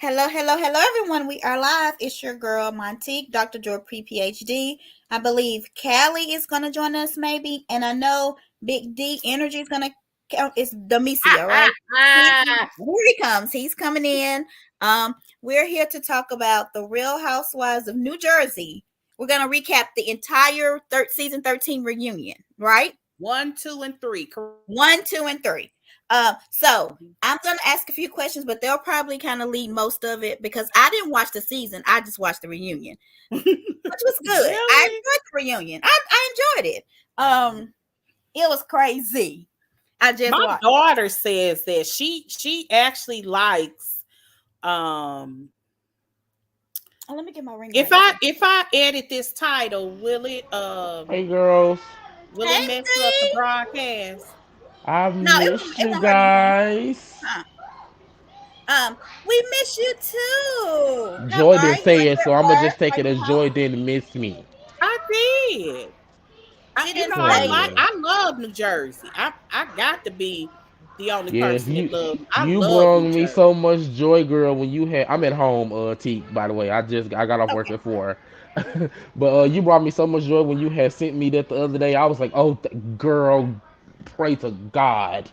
Hello, hello, hello, everyone. We are live. It's your girl, Montique, Dr. Joy Pre PhD. I believe Callie is going to join us, maybe. And I know Big D Energy is going to count. It's Domicio, right? Here he comes. He's coming in. We're here to talk about the Real Housewives of New Jersey. We're going to recap the entire season 13 reunion, right? 1, 2, and 3. One, two, and three. So I'm gonna ask a few questions, but they'll probably kind of lead most of it because I didn't watch the season. I just watched the reunion, which was good. Really? I enjoyed the reunion. I enjoyed it. It was crazy. I just My watched. daughter says that she actually likes Oh, let me get my ring. if I edit this title, Hey girls, will it Hey, mess up the Steve. broadcast? I've No, missed it you won't hurt anything. guys. Huh. We miss you too. How Joy are didn't you? say Are it, you so at I'm gonna work? just take Are it you as home? Joy didn't miss me. I did. She didn't I say. like Hmm. I love New Jersey. I got to be the only Yes, person that you loves. I you love brought New me Jersey. so much joy, girl. When you had, I'm at home, T. By the way, I got off work Okay. at 4, but you brought me so much joy when you had sent me that the other day. I was like, oh, girl, pray to God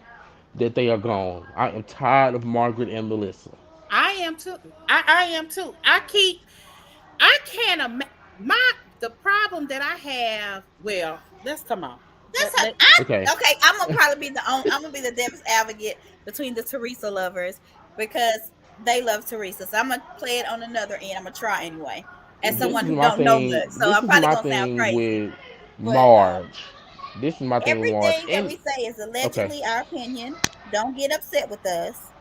that they are gone. I am tired of Margaret and Melissa. I am too. I am too. I can't imagine my the problem that I have. Well, let's come on. That's Let, how let, Okay. okay. I'm gonna probably be the only. I'm gonna be the devil's advocate between the Teresa lovers because they love Teresa. So I'm gonna play it on another end. I'm gonna try anyway, as This someone is who my don't know thing. much. So This I'm is probably my gonna sound thing crazy, with but Marge. This is my thing with Marge. everything that And we say is okay, allegedly our opinion. Don't get upset with us.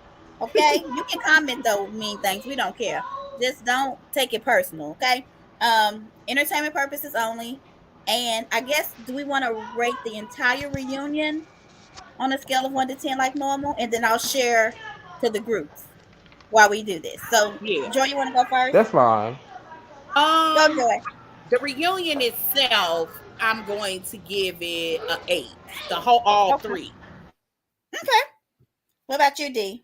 Okay? You can comment though, mean things. We don't care. Just don't take it personal, okay? Entertainment purposes only. And I guess do we want to rate the entire reunion on a scale of 1 to 10 like normal? And then I'll share to the groups while we do this. So yeah. Joy, you wanna go first? that's fine. Go Um, Joy. the reunion itself, I'm going to give it a 8. The whole all Okay. three. Okay. What about you, D?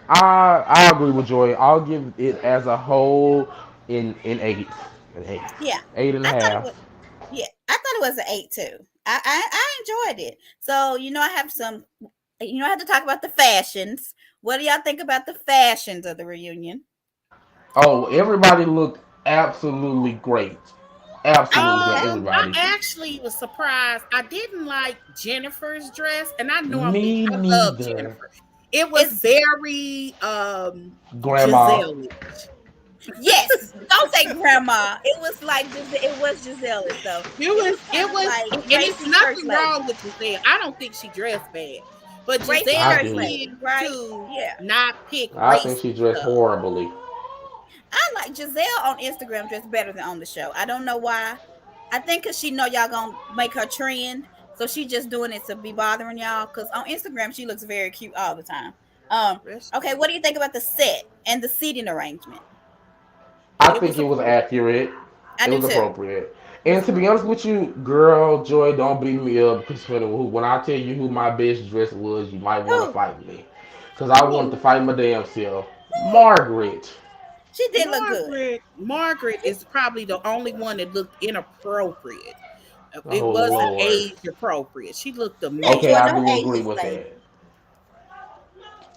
I agree with Joy. I'll give it as a whole in eight, an eight, Yeah. eight and a I thought it was half. Yeah, I thought it was an 8 too. I enjoyed it. So, I have some I have to talk about the fashions. What do y'all think about the fashions of the reunion? Oh, everybody looked absolutely great. Absolutely great. Okay. I Everybody. actually was surprised. I didn't like Jennifer's dress, and Me I love neither. Jennifer. It was It's very Grandma. Giselle. Yes, don't say grandma. It was like it was Giselle's though. It was It kind of was, like and it's racy church nothing wrong lady. with Giselle. I don't think she dressed bad, but Racy Giselle I church do. lady, tends right? to Yeah. not pick I think she racy dressed stuff. horribly. I like Giselle on Instagram dressed better than on the show. I don't know why. I think because she know y'all gonna make her trend, so she just doing it to be bothering y'all. Because on Instagram she looks very cute all the time. Um. Okay, what do you think about the set and the seating arrangement? I It think was it was approved. accurate. I It do was too. appropriate. It was And to be honest appropriate. with you, girl, Joy, don't beat me up because when I tell you who my best dress was, you might want to Who? fight me. Because I wanted to Who? fight my damn self. Margaret. She did look good. Margaret is probably the only one that looked inappropriate. It Oh, wasn't Lord. age appropriate. She looked She ain't Okay, doing I amazing. no do agree ages, with lady. that.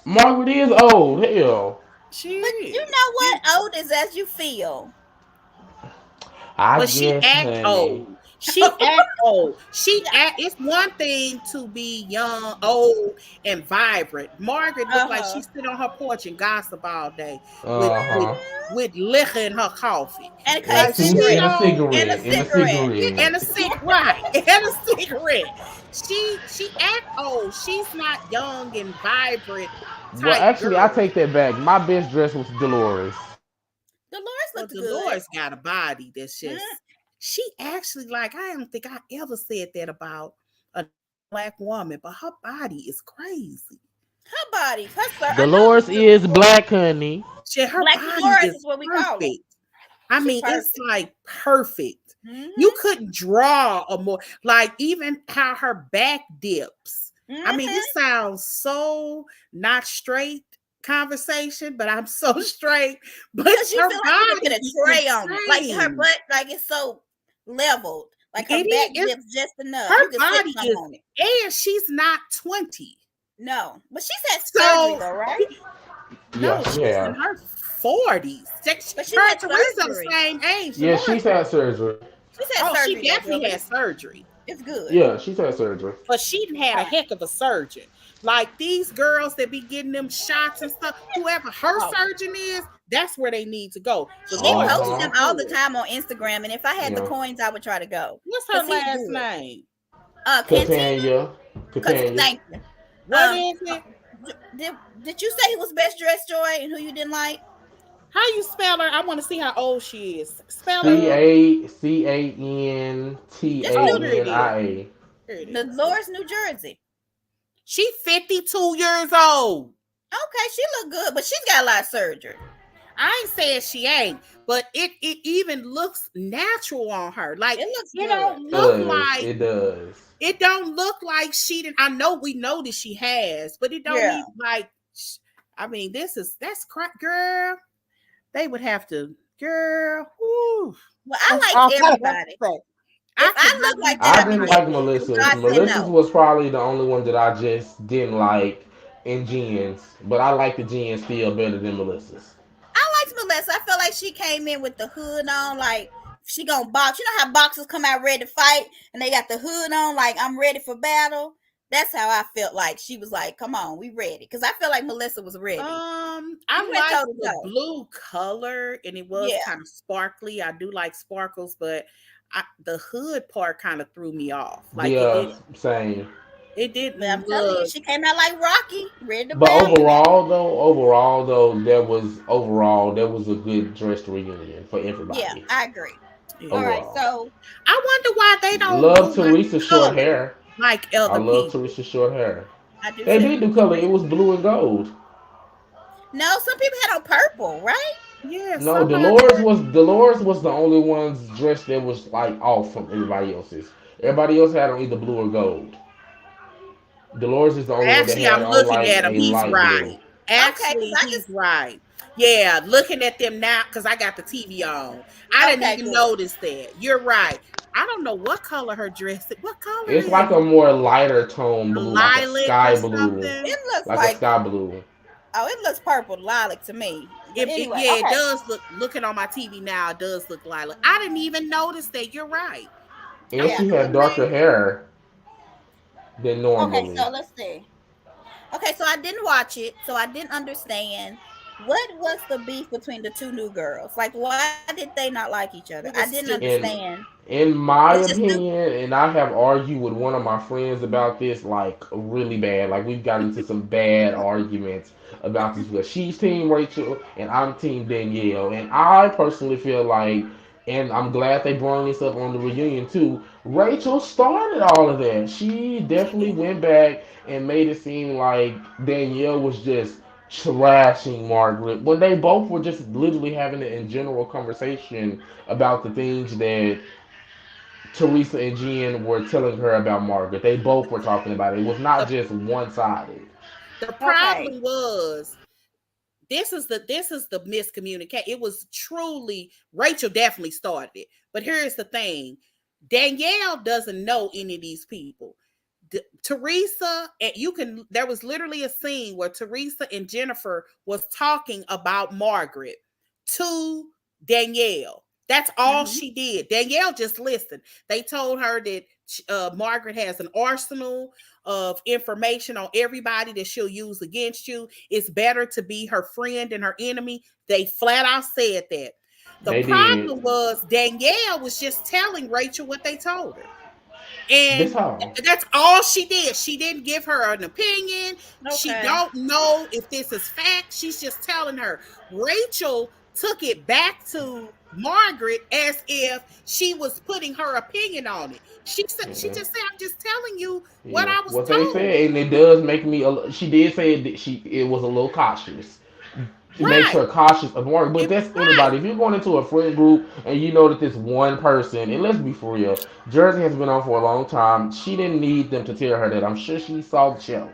Margaret is old. Hell. She But you is. know what? Old is as you feel. I But she guess, act honey. old. She act old. It's one thing to be young, old, and vibrant. Margaret looked Uh like huh. she sit on her porch and gossip all day with Uh huh. liquor in her coffee. And Like she cigarettes And a don't and a cigarette. And a cigarette. cigarette. and a right and a cigarette. She act old. She's not young and vibrant Well, type actually, I girl. take that back. My best dress was Dolores. Dolores Well, looked good. Dolores got a body that's Mm, just she actually like I don't think I ever said that about a black woman, but her body is crazy. her body, her I know Dolores is black, honey. Her Black body Dolores is is what we call her. perfect. I She mean, it's perfect. like perfect. You Mm-hmm. couldn't draw a more like even how her back dips. I mean, it Mm-hmm. sounds so not straight. conversation, but I'm so straight. But Because you her feel like you can put body a is tray on it. Like her insane. butt, like it's so leveled. Like her back It is. dips just enough. You Her can sit body some is, on it. and she's not 20. No, but she's had surgery So though, right? Yeah, no, she she's in have. her 40s. But she's Her had and Teresa are the surgery. same age. Yeah, Dolores, she's had surgery. She's had oh, she surgery though, girl. definitely had surgery. It's good. Yeah, she's had surgery. But she done had All a right. heck of a surgeon. Like these girls that be getting them shots and stuff, whoever her Oh, surgeon is, that's where they need to go. The she Lord posts is them Uh-huh. all the good. time on Instagram, and if I had the Yeah. coins, I would try to go What's because her he's last good. name? Cantina. Catania. Cause Catania. thank you. What Um, is it? did you say he was best dressed, Joy, and who you didn't like? How you spell her? I want to see how old she is. Spell her. Just New Oh, here it is. CANTANIA. Here it is. Dolores, New Jersey. She 52 years old. Okay, she look good, but she's got a lot of surgery. I ain't saying she ain't, but it even looks natural on her. Like It looks it good. don't look Does. like It does. it don't look like she didn't. I know we know that she has, but it don't Yeah. even like. I mean, that's crap, girl. They would have to, girl. Whew, Well, I that's like all I have to everybody. say. If I I could look not like even that, I I'd be didn't like. like dating you. Melissa's. God said Melissa's no. was probably the only one that I just didn't like in Jen's. But I like the Jen still better than Melissa's. I liked Melissa. I felt like she came in with the hood on, like she gonna box. You know how boxers come out ready to fight, and they got the hood on, like I'm ready for battle. That's how I felt like she was like, "Come on, we ready." Because I felt like Melissa was ready. I You went like toe to the toe. blue color, and it was Yeah. kind of sparkly. I do like sparkles, but the hood part kind of threw me off. Like Yeah, same. it But I'm didn't telling you, look. she came out like Rocky, ready to But battle now. overall, there was a good dressed reunion for Yeah, everybody. I agree. All Yeah. right, Overall, so I wonder why they don't love do like Teresa's short color hair. like I other love people. Teresa's short hair. I do They too. did do color. It was blue and gold. No, some people had on purple, right? Yeah, No, somebody. Dolores was the only one's dress that was like off from everybody else's. Everybody else had on either blue or gold. Dolores is the only one that Actually, had I'm on looking like at him. a He's light blue. right. Okay, because Actually, I he's just right. Yeah, looking at them now because I got the TV on. I didn't okay, even good. notice that. You're right. I don't know what color her dress is. What color It's is like a it? more lighter tone A blue, like a lilac or sky blue, something? It looks like a like sky blue. it looks purple lilac to me. But anyway, Yeah, it okay, does look. Looking on my TV now, it does look lilac. I didn't even notice that. You're right. And I'm yeah. she So had looking darker now. hair than okay, normally. so let's see. Okay, so I didn't watch it, so I didn't understand what was the beef between the two new girls. Like, why did they not like each other? I It didn't was And stupid. understand. in It's my just stupid. opinion, and I have argued with one of my friends about this, like really bad. Like we've gotten into some bad arguments about this because she's team Rachel and I'm team Danielle. And I personally feel like, and I'm glad they brought this up on the reunion too. Rachel started all of that. She She definitely did. went back and made it seem like Danielle was just trashing Margaret when they both were just literally having an in general conversation about the things that Teresa and Jen were telling her about Margaret. They both were talking about it. It was not The, just one sided. the Okay. problem was this is the miscommunication. It was truly Rachel definitely started it. But here's the thing. Danielle doesn't know any of these people. Teresa, and you can there was literally a scene where Teresa and Jennifer was talking about Margaret to Danielle. That's all Mm-hmm. she did. Danielle just listened. They told her that Margaret has an arsenal of information on everybody that she'll use against you. It's better to be her friend than her enemy. They flat out said that. The They did. problem was Danielle was just telling Rachel what they told her. And This how. that's all she did. She didn't give her an opinion. She Okay. don't know if this is fact. She's just telling her. Rachel took it back to Margaret as if she was putting her opinion on it. She Yeah. just said, "I'm just telling you what Yeah. I was What they told." said, and it does make me. She did say that it was a little cautious. It makes Right. her cautious of Margaret. But It that's right. anybody. If you're going into a friend group and you know that this one person, and let's be for real, Jersey has been on for a long time. She didn't need them to tell her that. I'm sure she saw the show.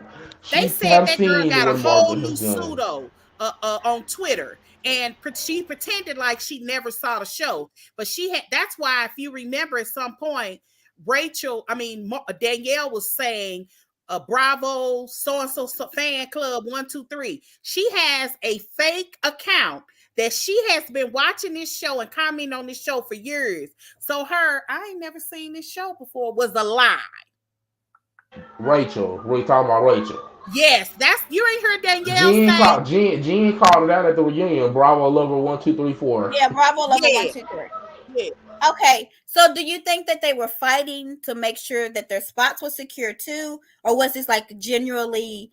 They She said have that girl seen got a what whole Margaret new has done. pseudo on Twitter, and she pretended like she never saw the show. But she had. That's why, if you remember, at some point, Danielle was saying, "Bravo, so and so fan club 123." She has a fake account that she has been watching this show and commenting on this show for years. So her, I ain't never seen this show before, was a lie. Rachel, we talking about Rachel. Yes, that's you ain't heard Danielle say. Jean called it out at the reunion. Bravo lover 1 2 3 4. Yeah, Bravo Lover one, Yeah, two, three. yeah. Okay, so do you think that they were fighting to make sure that their spots were secure too, or was this like genuinely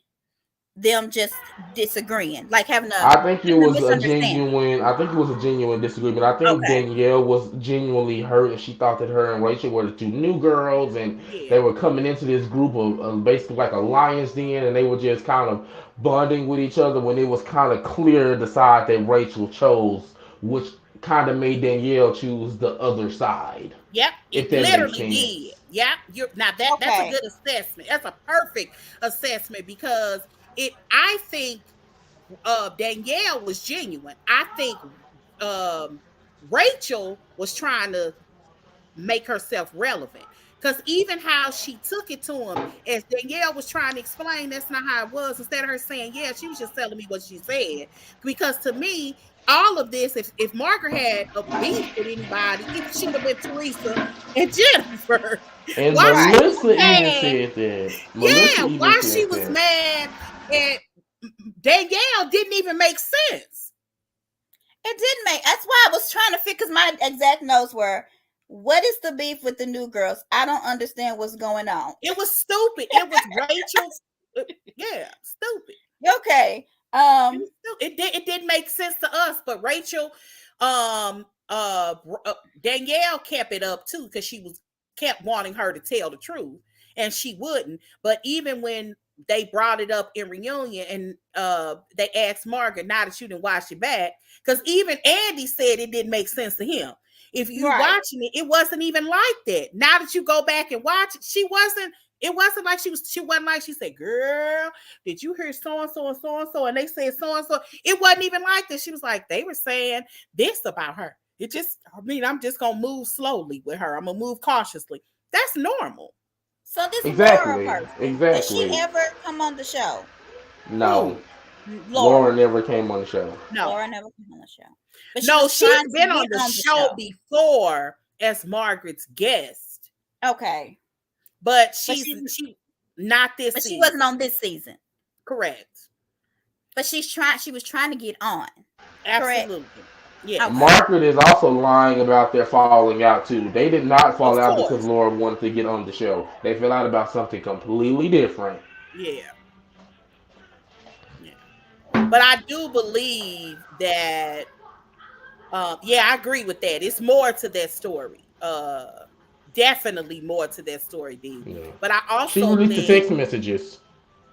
them just disagreeing, like I think it having a was a misunderstanding? genuine. I think it was a genuine disagreement. I think Okay, Danielle was genuinely hurt, and she thought that her and Rachel were the two new girls, and they Yeah. were coming into this group of basically like a lions den, and they were just kind of bonding with each other. When it was kind of clear the side that Rachel chose, which kind of made Danielle choose the other side. Yep, If it that makes literally did. sense. Yep, you're now that's a okay, good assessment. That's a perfect assessment because it. I think Danielle was genuine. I think um, Rachel was trying to make herself relevant. Because even how she took it to him, as Danielle was trying to explain, that's not how it was. Instead of her saying, yeah, she was just telling me what she said. Because to me, all of this, if Margaret had a beef with anybody, it should have been Teresa and Jennifer. And Why she right. was Melissa even mad, said that. Melissa yeah, even why she said was that. mad at Danielle didn't even make sense. It did make. That's why I was trying to figure. Because my exact notes were, "What is the beef with the new girls? I don't understand what's going on." It was stupid. It was Rachel's, yeah, stupid. Okay. It was still it didn't make sense to us, but Rachel, um, Danielle kept it up too because she was kept wanting her to tell the truth, and she wouldn't. But even when they brought it up in reunion, and they asked Margaret, "Now that you didn't watch it back," because even Andy said it didn't make sense to him. If you Right. watching it, it wasn't even like that. Now that you go back and watch it, she wasn't. It wasn't like she was. She wasn't like she said, "Girl, did you hear so and so and so and so?" And they said so and so. It wasn't even like this. She was like, they were saying this about her. It just, I mean, I'm just gonna move slowly with her. I'm gonna move cautiously. That's normal. So this Laura Exactly. person, did she Exactly. ever come on the show? No. Who? Laura Laura. never came on the show. No, Laura never came on the show, but she no. was She's trying to been get on the on the show show. before as Margaret's guest, Okay, but but she's she not this but she wasn't season. on this season. Correct. But she's trying. She was trying to get on. Correct. Absolutely. Yes. Okay. Margaret is also lying about their falling out too. They did not fall Of out because course. Laura wanted to get on the show. They fell out about something completely different. Yeah. Yeah. But I do believe that yeah, I agree with that. It's more to that story. Definitely more to that story, D. Yeah. But I She also released the think, text messages.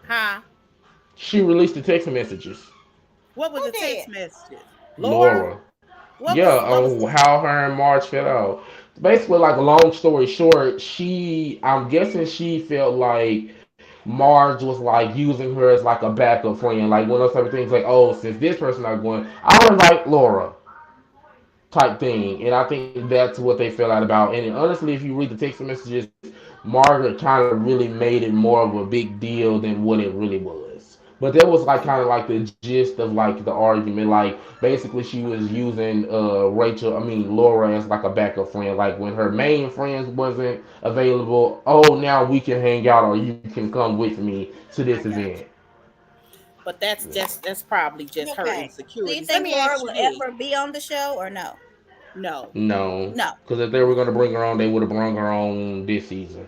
huh? She released the text messages. What was Who the did? text messages? Laura? Laura. Yeah, What was on the how her and Marge fell out. Basically, like a long story short, I'm guessing she felt like Marge was like using her as like a backup friend. Like one of those type of things, like, oh, since this person not going, I'll invite Laura type thing. And I think that's what they fell out about. And honestly, if you read the text messages, Margaret kind of really made it more of a big deal than what it really was. But that was like kind of like the gist of like the argument. Like basically, she was using Laura as like a backup friend. Like when her main friends wasn't available, oh now we can hang out or you can come with me to this I got event. you. But that's probably just her Okay. Do you insecurities. Let think me Laura ask you will this. ever be on the show or no? No. No, No. because if they were gonna bring her on, they would have brought her on this season.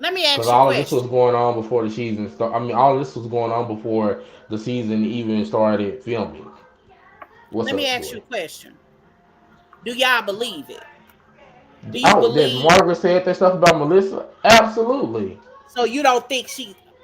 Let me Because ask you a all of this was question. going on before the season started. I mean, all of this was going on before the season even started filming. What's Let me up, ask boy? you a question. Do y'all believe it? Do you Oh, that believe Margaret said that stuff about Melissa? Absolutely. so you don't think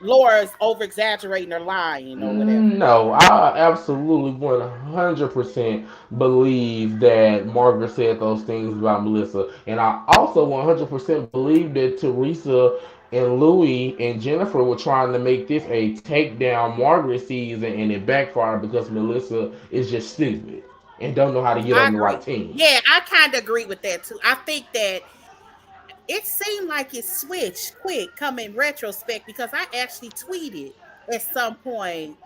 Laura's over exaggerating or lying or whatever? No, I absolutely 100% believe that Margaret said those things about Melissa. And I also 100% believe that Teresa And Louis and Jennifer were trying to make this a takedown Margaret season, and it backfired because Melissa is just stupid and don't know how to get I on the agree. right team. Yeah, I kind of agree with that too. I think that it seemed like it switched quick come in retrospect because I actually tweeted at some point,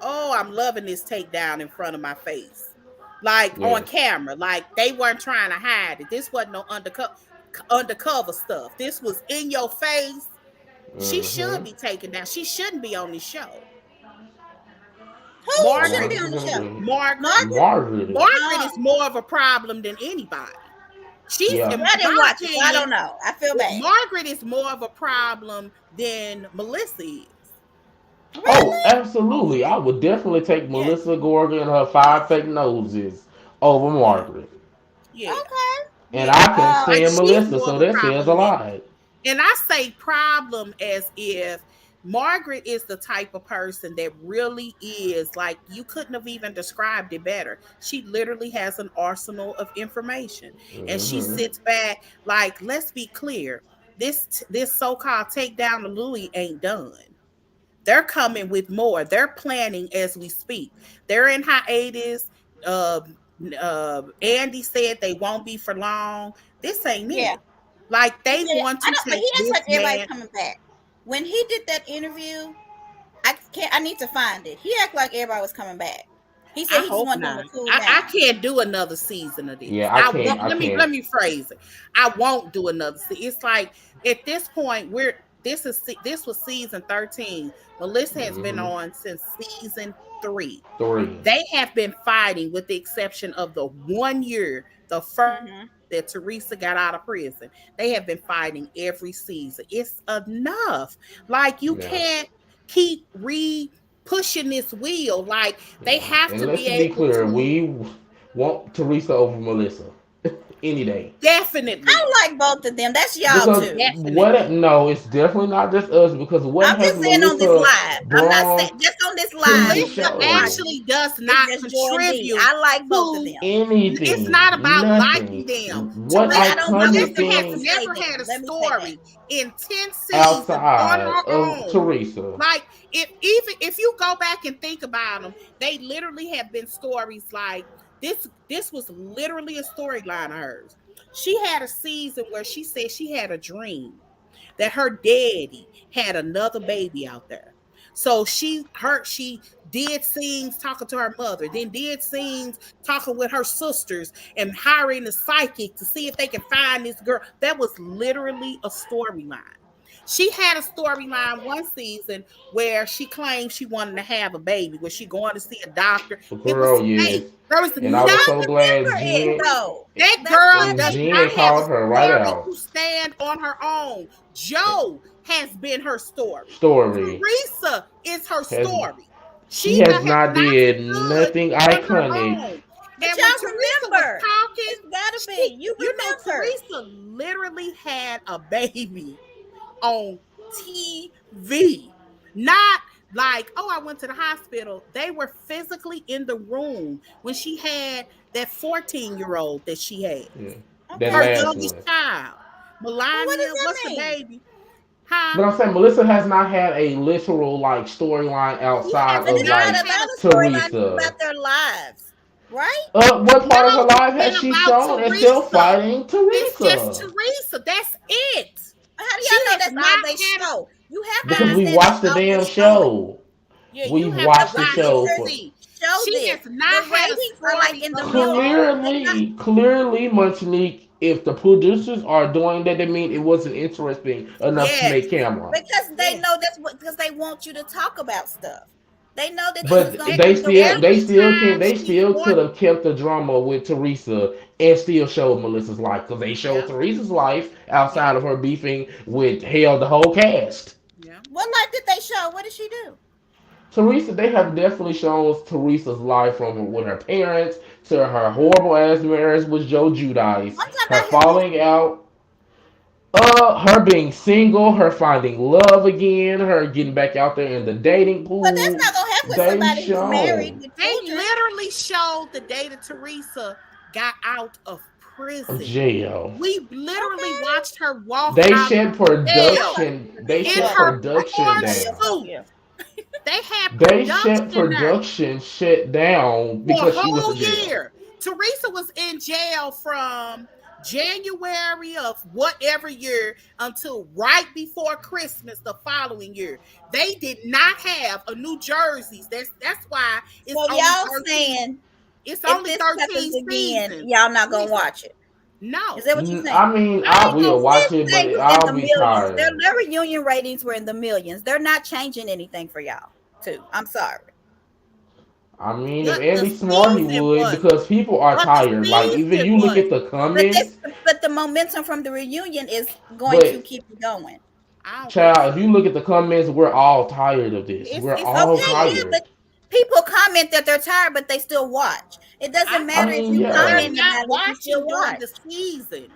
"Oh, I'm loving this takedown in front of my face." Like on Yes. camera, like they weren't trying to hide it. This wasn't no undercover stuff. This was in your face. She should Mm-hmm. be taken down. She shouldn't be on this show. Who I shouldn't Margaret, be on the 100% show? agree. Margaret, Margaret? Margaret. Margaret Oh, is more of a problem than anybody. She's, Yeah. in I didn't my watch it, so I don't opinion, know. I feel yeah, bad. Margaret is more of a problem than Melissa is. Oh, Really? Oh absolutely. yeah, I would definitely take yeah, Melissa Gorga and her yeah, five fake noses over yeah, Margaret. yeah, Okay. And yeah. I can Like stand she's Melissa, more of so a that says a problem than, lot. and I say problem as if Margaret is the type of person that really is like you couldn't have even described it better. She literally has an arsenal of information and she Hmm. sits back like, let's be clear. This so-called takedown of Louis ain't done. They're coming with more. They're planning as we speak. They're in hiatus. Andy said they won't be for long. This ain't Yeah. it. Like He they said, want I to don't, but take he acts this like everybody's man. coming back. When he did that interview, I need to find it. He acted like everybody was coming back. He said I he just hope wanted them not. to cool I down. can't do another season of this. Yeah, I I can't. won't. I Let can't. me phrase it. I won't do another season. It's like at this point this was season 13. Melissa has been Hmm. on since season 3. Three. They have been fighting, with the exception of the 1 year, the first Hmm. year that Teresa got out of prison. They have been fighting every season. It's enough. Like you Yeah. can't keep pushing this wheel. Like they Yeah. have And to let's be be able clear, to we want Teresa over Melissa any day. definitely, I like both of them. That's y'all Because too. what? definitely. No, it's definitely not just us. Because what I'm has just saying on this Melissa live. I'm not saying brought just on this to live. the If Melissa y'all show? watching, actually does it's not just Joy and D. contribute I like both of to. them. It's Anything, not about liking nothing. them. What Okay, I Teresa, don't know. iconic Melissa Let has me thing say never that. had a Let me say that. story in 10 seasons on outside her of own. Teresa? Like if you go back and think about them, they literally have been stories like this was literally a storyline of hers. She had a season where she said she had a dream that her daddy had another baby out there. So she did scenes talking to her mother, then did scenes talking with her sisters and hiring a psychic to see if they can find this girl. That was literally a storyline. She had a storyline one season where she claimed she wanted to have a baby. Was she going to see a doctor? It was Girl, yes. fake. There was And I I was nothing so glad remember to it Jen it. though. That That's girl why and does they Jen not did have a called it. her right story out. to stand on her own. Joe has been her story. Story Teresa is her has story. she She has has not not did stood nothing on her iconic. own. But And when y'all Teresa was remember. talking, It's gotta she, be. You you know, remember. Teresa literally had a baby on TV. Not like, oh, I went to the hospital. They were physically in the room when she had that 14-year-old that she has, Yeah. That her Okay. last youngest one. child. Well, what does Melania, that what's the mean? baby? Huh? But I'm saying Melissa has not had a literal like storyline She outside has But of it's not like not had about a a storyline. It's Teresa. about their lives, right? What part of her no, it's life has been she about shown as still Teresa. fighting It's just Teresa? Teresa. That's it. How do She y'all know has that's all not they had a show? You have to Because huh? we understand that's watched the all they're damn showing. show. Yeah, you We've have to The watched the watch show to producers for see. show She this. has The not had a ratings are like story in the of her millions. own. They're not. clearly, Monique. If the producers are doing that, they mean it wasn't interesting enough to Yes, make camera. Because they yes. know that's what because they want you to talk about stuff. They know that this is But gonna they be the still, Every can, time they she's still on, could have kept the drama with Teresa and still showed Melissa's life because they showed yeah, Teresa's life yeah, outside of her beefing with hell the whole cast. yeah. what life did they show? What did she do? Teresa, they have definitely shown Teresa's life from with her parents to her horrible ass marriage with Joe Judice, I'm talking her about her falling history. out, her being single, her finding love again, her getting back out there in the dating But that's pool. not gonna happen with They somebody who's married shown. with They children. literally showed the day that Teresa got out of prison. Jail. We literally Okay. watched her walk They out shut of jail production. They in shut her I can't production orange tell you down. so suit. here. They had They shut production there production shut down for a because she was whole in jail. year. Teresa was in jail from January of whatever year until right before Christmas the following year. They did not have a New Jersey's. That's why it's So only y'all 13. saying It's if only this happens 13 again, seasons. y'all not gonna Listen, watch it? Is no, that what you're saying? I mean, I I ain't gonna. will watch it, They but was in I'll the be millions. tired. Their reunion ratings were in the millions. They're not changing anything for y'all, too. I'm sorry. I mean, if The Andy's smart, he season would wasn't, because people are but the tired. Like, even season you look at wasn't. the But this, comments, but the momentum from the reunion is going to but keep it going. I don't think child, if so. you look at the comments, we're all tired of this. We're It's all Okay, okay. yeah, but tired. people comment that they're tired, but they still watch. It doesn't I I matter if mean, you They're yeah. comment not about it, you still watching during watch. the season.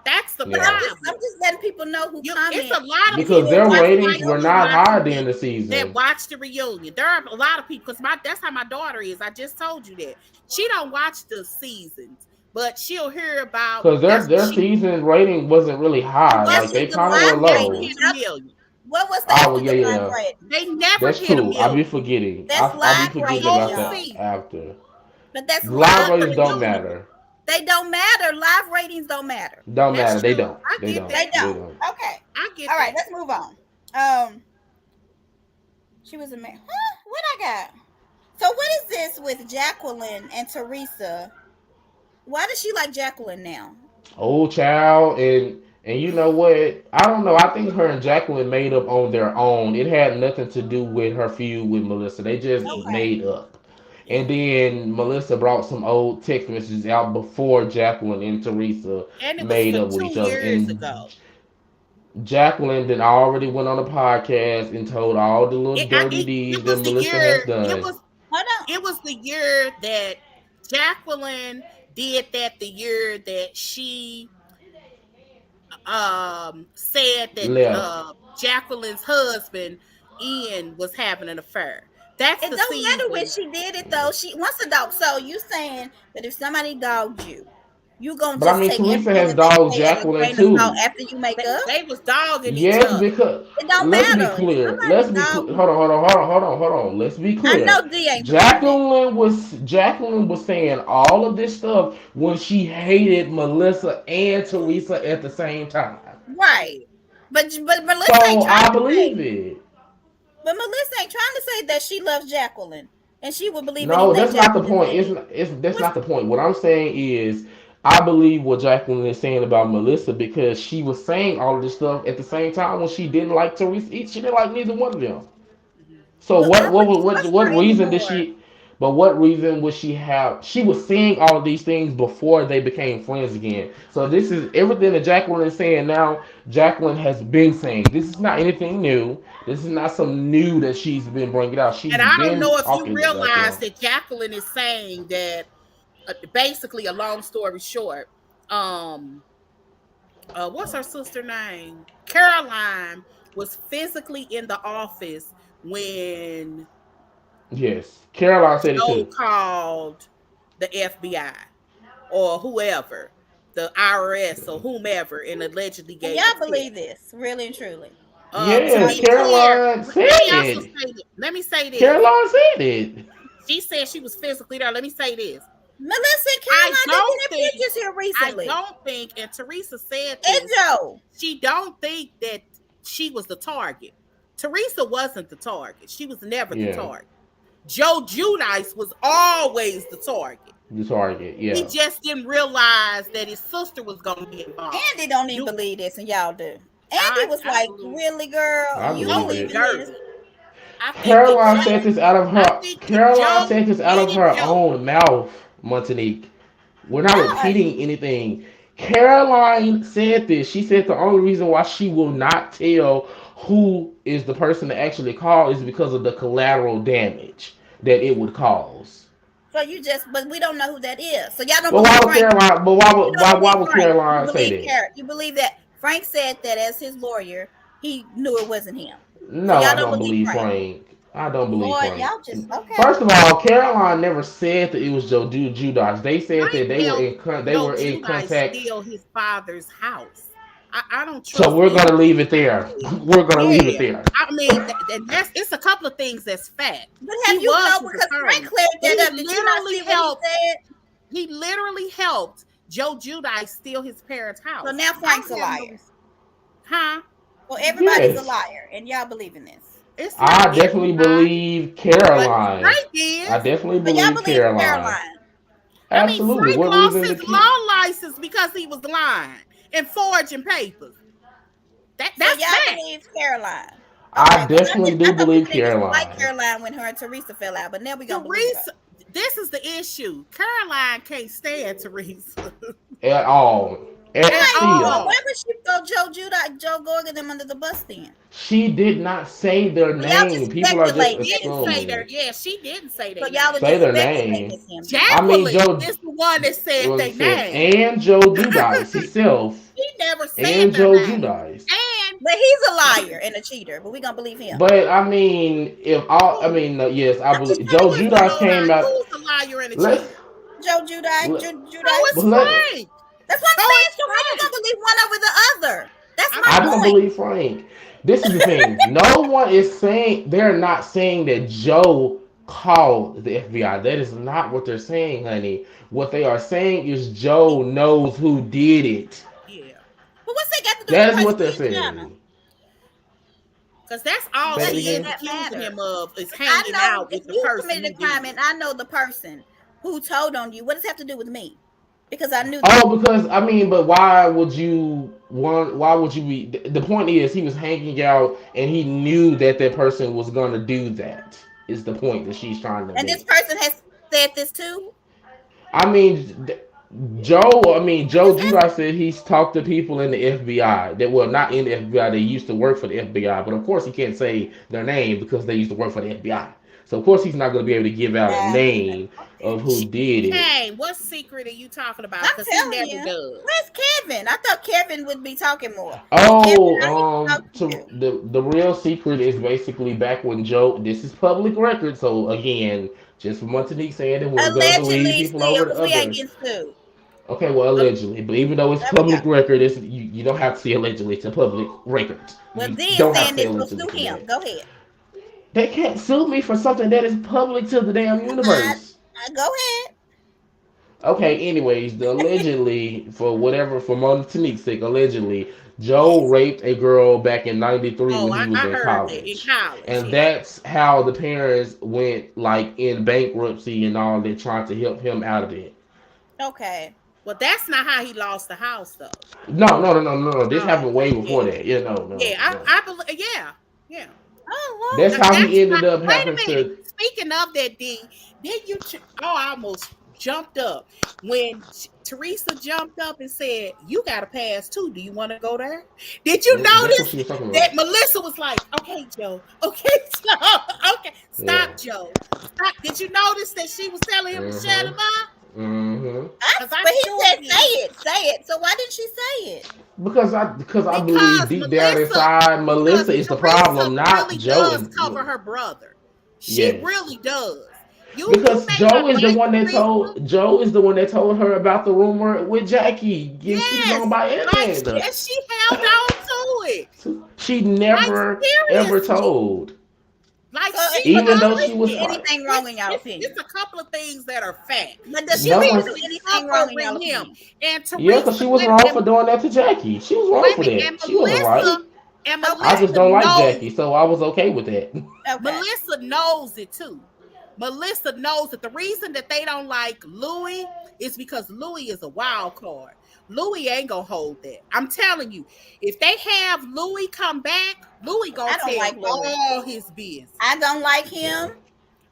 That's the But Yeah. I'm problem. just letting people know who It's comment a lot of and Because people still their watch just the ratings like were you not reunion. high watching during me the that season. watch the reunion. There are a lot of people because that's how my daughter is. I just told you that she don't watch the seasons, but she'll hear about. Because That's what their she. season rating wasn't really And high. what Like, That's they was the kind of they were live never rating? low. hit a million. What was the Oh, after yeah, the live yeah. rating? They never That's hit a true. I'll be million forgetting. That's I'll be live the forgetting ratings, whole about that y'all. season. after. But that's Live live Not the ratings don't ratings. reunion. matter. They don't matter. Live ratings don't matter. Don't That's matter. They true. don't. I They get don't. They that. They don't. don't. Okay. I get All right, that. let's move on. She was a man. Huh? What I got? So what is this with Jacqueline and Teresa? Why does she like Jacqueline now? Old child, and you know what? I don't know. I think her and Jacqueline made up on their own. It had nothing to do with her feud with Melissa. They just Yeah, Okay. made up. yeah. And then Melissa brought some old text messages out before Jacqueline and Teresa And it was made for up with two each other. years And ago. Jacqueline then already went on a podcast and told all the little dirty It deeds that was the Melissa has year. done. Hold on. It was the year that Jacqueline did that. The year that she said that Left. Jacqueline's husband Ian was having an affair. That's It the don't matter when season. she did it though. She wants a dog. So you saying that if somebody dogged you, you gonna But I just mean, take Teresa everything has that they dogged say as a Jacqueline grain of salt too. after you make up? They was dogging each Yes, other. because It don't let's be matter. If clear. somebody Let's be clear. dog Hold on, you, hold on, hold on, hold on, hold on. Let's be I clear. know D ain't believe that. Jacqueline was saying all of this stuff when she hated Melissa and Teresa at the same time. Right. But Melissa ain't So trying I to say. believe it. But Melissa ain't trying to say that she loves Jacqueline and she would believe No, anything that's not the Jacqueline point. said. That's What's not the point. What I'm saying is, I believe what Jacqueline is saying about Melissa because she was saying all of this stuff at the same time when she didn't like Teresa. She didn't like neither one of them. Mhm. So but why would you trust what her reason did anymore? she? But what reason would she have? She was saying all of these things before they became friends again. So this is everything that Jacqueline is saying now. Jacqueline has been saying this is not anything new. This is not some new that she's been bringing out. And She's I don't been know if you talking about realize them. that Jacqueline is saying that basically a long story short, um what's her sister name? Caroline was physically in the office when Yes, Caroline said it Joe too. called the FBI or whoever, the IRS or whomever, and allegedly And gave a y'all tip. believe this, really and truly. To Yes, Y'all be do. clear, Caroline said let me also it. say this. Let me say this. Caroline said it. She said she was physically there. Let me say this. Melissa and I Caroline, they've been don't in think, pictures here I recently. don't think, and Teresa said And this, Joe. she don't think that she was the target. Teresa wasn't the target. She was never the Yeah, target. Joe Judice was always the target. the target. He Yeah, just didn't realize that his sister was going to be involved. Andy don't even You, believe this, and y'all do. Andy I, was I like, believe really, girl? I You believe Joe is believe it. in this? dirty. I think that Caroline said Joe, this out of I her. think that Caroline Joe said this out of hated her Joe. own mouth, Montanique. We're not Why? repeating anything. Caroline said this. She said the only reason why she will not tell who is the person to actually call is because of the collateral damage that it would cause. So you just, but we don't know who that is. So y'all don't But why believe would Frank. Caroline? You don't Why believe would Frank. You Caroline say believe that? Carrot. You believe that Frank said that as his lawyer, he knew it wasn't him. So No, y'all I don't don't believe believe Frank. Frank. I don't believe Lord, Frank. y'all just okay. First of all, Caroline never said that it was Joe Judas. They said Frank that helped they Joe were in Judice contact. steal his father's house. I don't So trust we're gonna anything leave it he there. said. We're gonna leave it Yeah, there. I mean, and that's it's a couple of things that's fact. But He have you was know his because Frank attorney. cleared that He up? Did you not literally see what he helped. said? He literally helped Joe Judice steal his parents' So house. now I Frank's a don't have no, liar. huh? So everybody's a Yes, liar, and y'all believe in this. It's not I definitely everybody, believe but Caroline. Frank I is. definitely So y'all believe believe Caroline. Caroline. I mean, Absolutely. Frank What lost reason to his keep? law license because he was lying and forging papers. So That's y'all fact. believe Caroline. Okay, I because definitely I do thought people believe didn't used to like Caroline Caroline when her and Teresa fell out, but now we gonna believe her. Teresa, this is the issue. Caroline can't stand Teresa at all. At at Why? Well, still, why all. would she throw Joe Judah, Joe Gorgon them under the bus then? she did not say their So y'all just name. People are just She speculating that it's didn't say him. their, assuming. yeah, she didn't say So their y'all are name. Say just their speculating name. it's him then. I mean, Jacqueline Joe is the one that said was their said, name. and Joe Judice himself, She never said and their Joe name. Judice. And But he's a liar and a cheater, but we gonna believe him. But I mean, if all, I who? mean, yes, I I'm just believe trying Joe to Who get is a Judice some came out. who's a liar and a Let's, cheater? Joe Judah, let, So Judice. it's but let, Frank. That's what So I'm saying. it's So how you Frank. gonna believe one over the other? That's I my I mean, don't point. believe Frank. This is the thing. No one is saying they're not saying that Joe called the FBI. That is not what they're saying, honey. What they are saying is Joe knows who did it. yeah. But what's that got to do with That the is person what they're in China? saying. Because that's all Say What it she is does again. that accusing matter? him of is If I hanging know out if with the you person committed who a did crime and it. I know the person who told on you, what does it have to do with me? Because I knew them. Oh, because I mean, but why would you want? Why would you be? The point is, he was hanging out, and he knew that that person was gonna do that. Is the point that she's trying to And this make? person has said this too. I mean, Joe. I mean, I'm Joe just Judah asking. said he's talked to people in the FBI that well, not in the FBI. They used to work for the FBI, but of course he can't say their name because they used to work for the FBI. So of course he's not going to be able to give out a name Okay. of who did it. Hey, what secret are you talking about? I'm Because he telling never you. does. Where's Kevin? I thought Kevin would be talking more. But Kevin Oh, not here to talk to to you. the real secret is basically back when Joe. This is public record, so again, just for Montanique saying that we're gonna believe Allegedly people still, over the because we ain't other. getting sued. Okay, well, allegedly, but even though it's There we go. public record, you don't have to say allegedly. It's a public record. Well, You D is don't have to saying say this, so allegedly sue for him. that. Go ahead. They can't sue me for something that is public to the damn I, universe. go ahead. Okay, anyways, the allegedly, for whatever, for Monique's sake, allegedly, Joe Yes. raped a girl back in '93 Oh, when he was I in heard that in college. college. And Yeah. that's how the parents went, like, in bankruptcy and all that, trying to help him out of it. Okay. Well, that's not how he lost the house, though. No, no, no, no, no, no. This Oh, happened way okay. before Yeah. that. Yeah, no, Yeah. no, no. I believe. Yeah. Yeah. That's Oh, how That's he why. ended up Wait having a minute. to. Speaking of that, D, did you? Oh, I almost jumped up when Teresa jumped up and said, "You got a pass too. Do you want to go there?" Did you That's what notice she was talking that about. Melissa was like, "Okay, Joe. Okay, Joe. Okay, stop, Yeah. Joe. Stop." Did you notice that she was telling him to shut him Mm-hmm. up? Mm-hmm. Because I but he sure said say did. it, say it. So why didn't she say it? Because I believe Because deep down Melissa, inside, because Melissa is the Teresa problem, not really Joe. does And cover her brother. She yes, really does. You because may not like Teresa. Joe is the one that told her about the rumor with Jackie getting cheated Yes, on by like Ed. and she held on to it. She Like never ever seriously. told, Like So, she but even does though knows she Teresa was do fighting. anything wrong in y'all it's opinion? a couple of things that are fact. But does She No Teresa one, do really anything wrong in y'all covering him. opinion? And yeah, because Teresa she was and, wrong and for doing that to Jackie. She was wrong wait a for minute, and that. She wasn't right. I Okay. just Melissa don't like knows Jackie, so I was okay with that. Okay. Melissa knows it too. Melissa knows that the reason that they don't like Louis is because Louis is a wild card. Louis ain't gonna hold that. I'm telling you, if they have Louis come back, Louis gonna I don't tell like Louis. all his business. I don't like him. Yeah.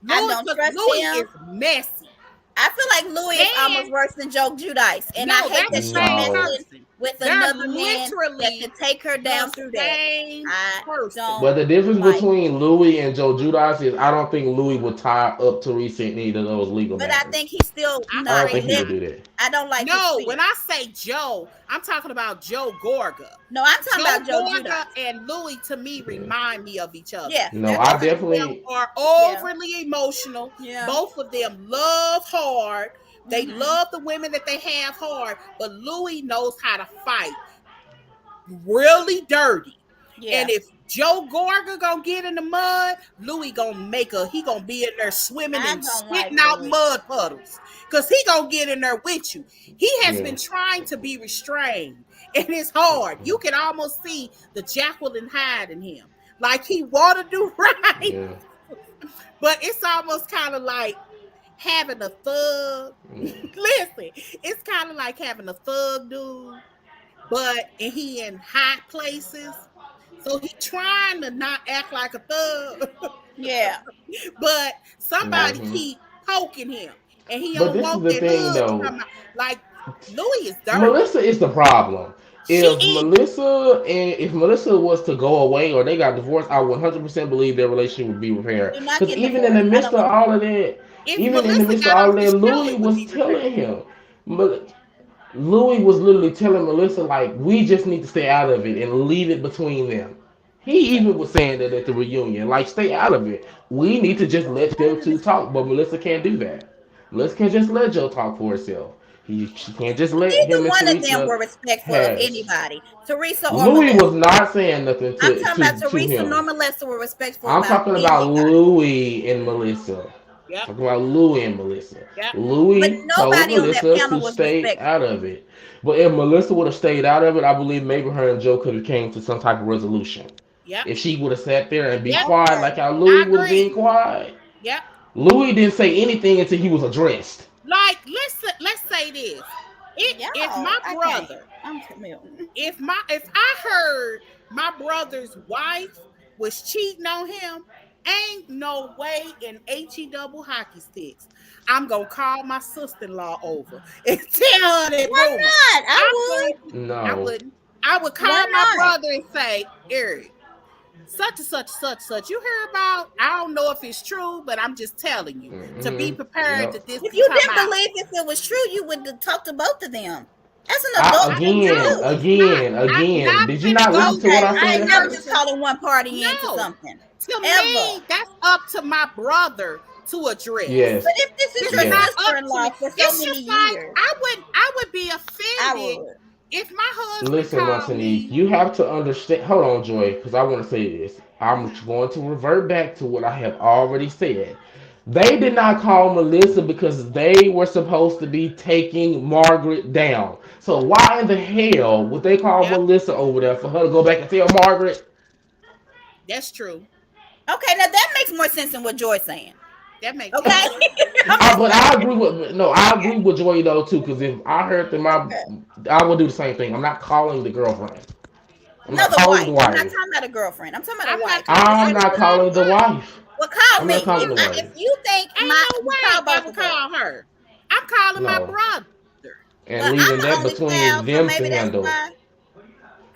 I Louis, don't because trust Louis him. is messy. I feel like Louis is almost And worse than Joe Judice, and I no, hate they're the that she's same No. messing person. with They're another man that could literally take her the down through that. same I person. don't But the difference like. between Louis and Joe Judas is I don't think Louis would tie up Teresa in either of those legal But I matters. think he's still I I don't no. say think he not. would Listen, do that. I don't like his No, when spirit. I say Joe, I'm talking about Joe Gorga. No, I'm talking Joe about Joe Gorga Judas. and Louis to me Yeah. remind me of each other. Yeah, No, they're I Both different. of them definitely. are Yeah, overly emotional. yeah. Both of them love hard. They Hmm. love the women that they have hard, but Louis knows how to fight really dirty. And Yeah, if Joe Gorga gonna get in the mud, Louis gonna he gonna be in there swimming I and don't like spitting out Louis. mud puddles. Cause he gonna get in there with you. He has Yeah. been trying to be restrained. And it's hard. You can almost see the Jacqueline Hyde in him. Like he wanna do right, Yeah. but it's almost kind of like having a thug. Yeah. Listen, it's kind of like having a thug dude, but and he in high places. So he trying to not act like a thug, Yeah, but somebody Hmm. keep poking him, and he But don't this is want the that thing, hug to though. come out. Like Louis is dirty. Melissa is the problem. She is. If Melissa was to go away or they got divorced, I 100% believe their relationship would be repaired. do not Because get even in the divorced. I midst don't of want to. all of that, If even in the Melissa midst of got all off of the that, show, Louis it would was be repaired. telling him. Louis was literally telling Melissa like, we just need to stay out of it and leave it between them. He Okay. even was saying that at the reunion, like, stay out of it. We need to just let I them don't two understand. talk, but Melissa can't do that. Melissa can't just let Joe talk for herself. She can't just let him Neither and one of them Teresa were respectful of hash. anybody, Teresa or Louis Melissa. was not saying nothing I'm talking about to Teresa nor him. Melissa were respectful I'm about talking about anybody. Louis and Melissa. Yep. Talking about Louis and Melissa. Yep. But Louis told nobody on that Melissa panel to was stay out respectful. of it. But if Melissa would have stayed out of it, I believe maybe her and Joe could have came to some type of resolution. Yep. If she would have sat there and be Yep. quiet Okay. like how I Louis was being agree. quiet. Yep. Louis didn't say anything until he was addressed. Like let's say this. If Y'all, my I can't. brother I'm familiar. if I heard my brother's wife was cheating on him, ain't no way in HE double hockey sticks. I'm gonna call my sister-in-law over and tell her that Why rumor. not? I I'm going would. to I No. wouldn't. I would Why call my not? brother and say, Eric, such and such, such, such. You hear about? I don't know if it's true, but I'm just telling you to be Mm-hmm. prepared Yep. that this If can you come didn't out. believe if it was true, you would have talked to both of them. That's an I, adult I thing to again, no, do. it's not. again, I'm again. not Did you finna not listen go to what Okay, I there I said ain't that never first? just person. calling one party into No. something. To Ever. me, that's up to my brother to Yes. address. But if this is This your is not Yes. up sister in to law me. for so It's many just like years, I would be I offended would. if my husband Listen, called Montanique, me. you have to understand. Hold on, Joy, because I want to say this. I'm Mhm. going to revert back to what I have already said. They did not call Melissa because they were supposed to be taking Margaret down. So why in the hell would they call Yep, Melissa over there for her to go back and tell Margaret? that's true. Okay, now that makes more sense than what Joy's saying. That makes Okay, more sense. I'm just But I saying. agree with no. I Okay, agree with Joy though too, because if I heard that okay. I would do the same thing. I'm not calling the girlfriend. I'm No, not the calling the wife. I'm not wife. talking about a girlfriend. I'm talking about a I'm not wife. calling I'm not anybody calling the what. wife. Well, call I'm not me calling if the if wife. you think Ain't my no call way I both would of us. call her. I'm calling my No. brother. And Well, I'm leaving the that only between child, so them to maybe that's handle. why.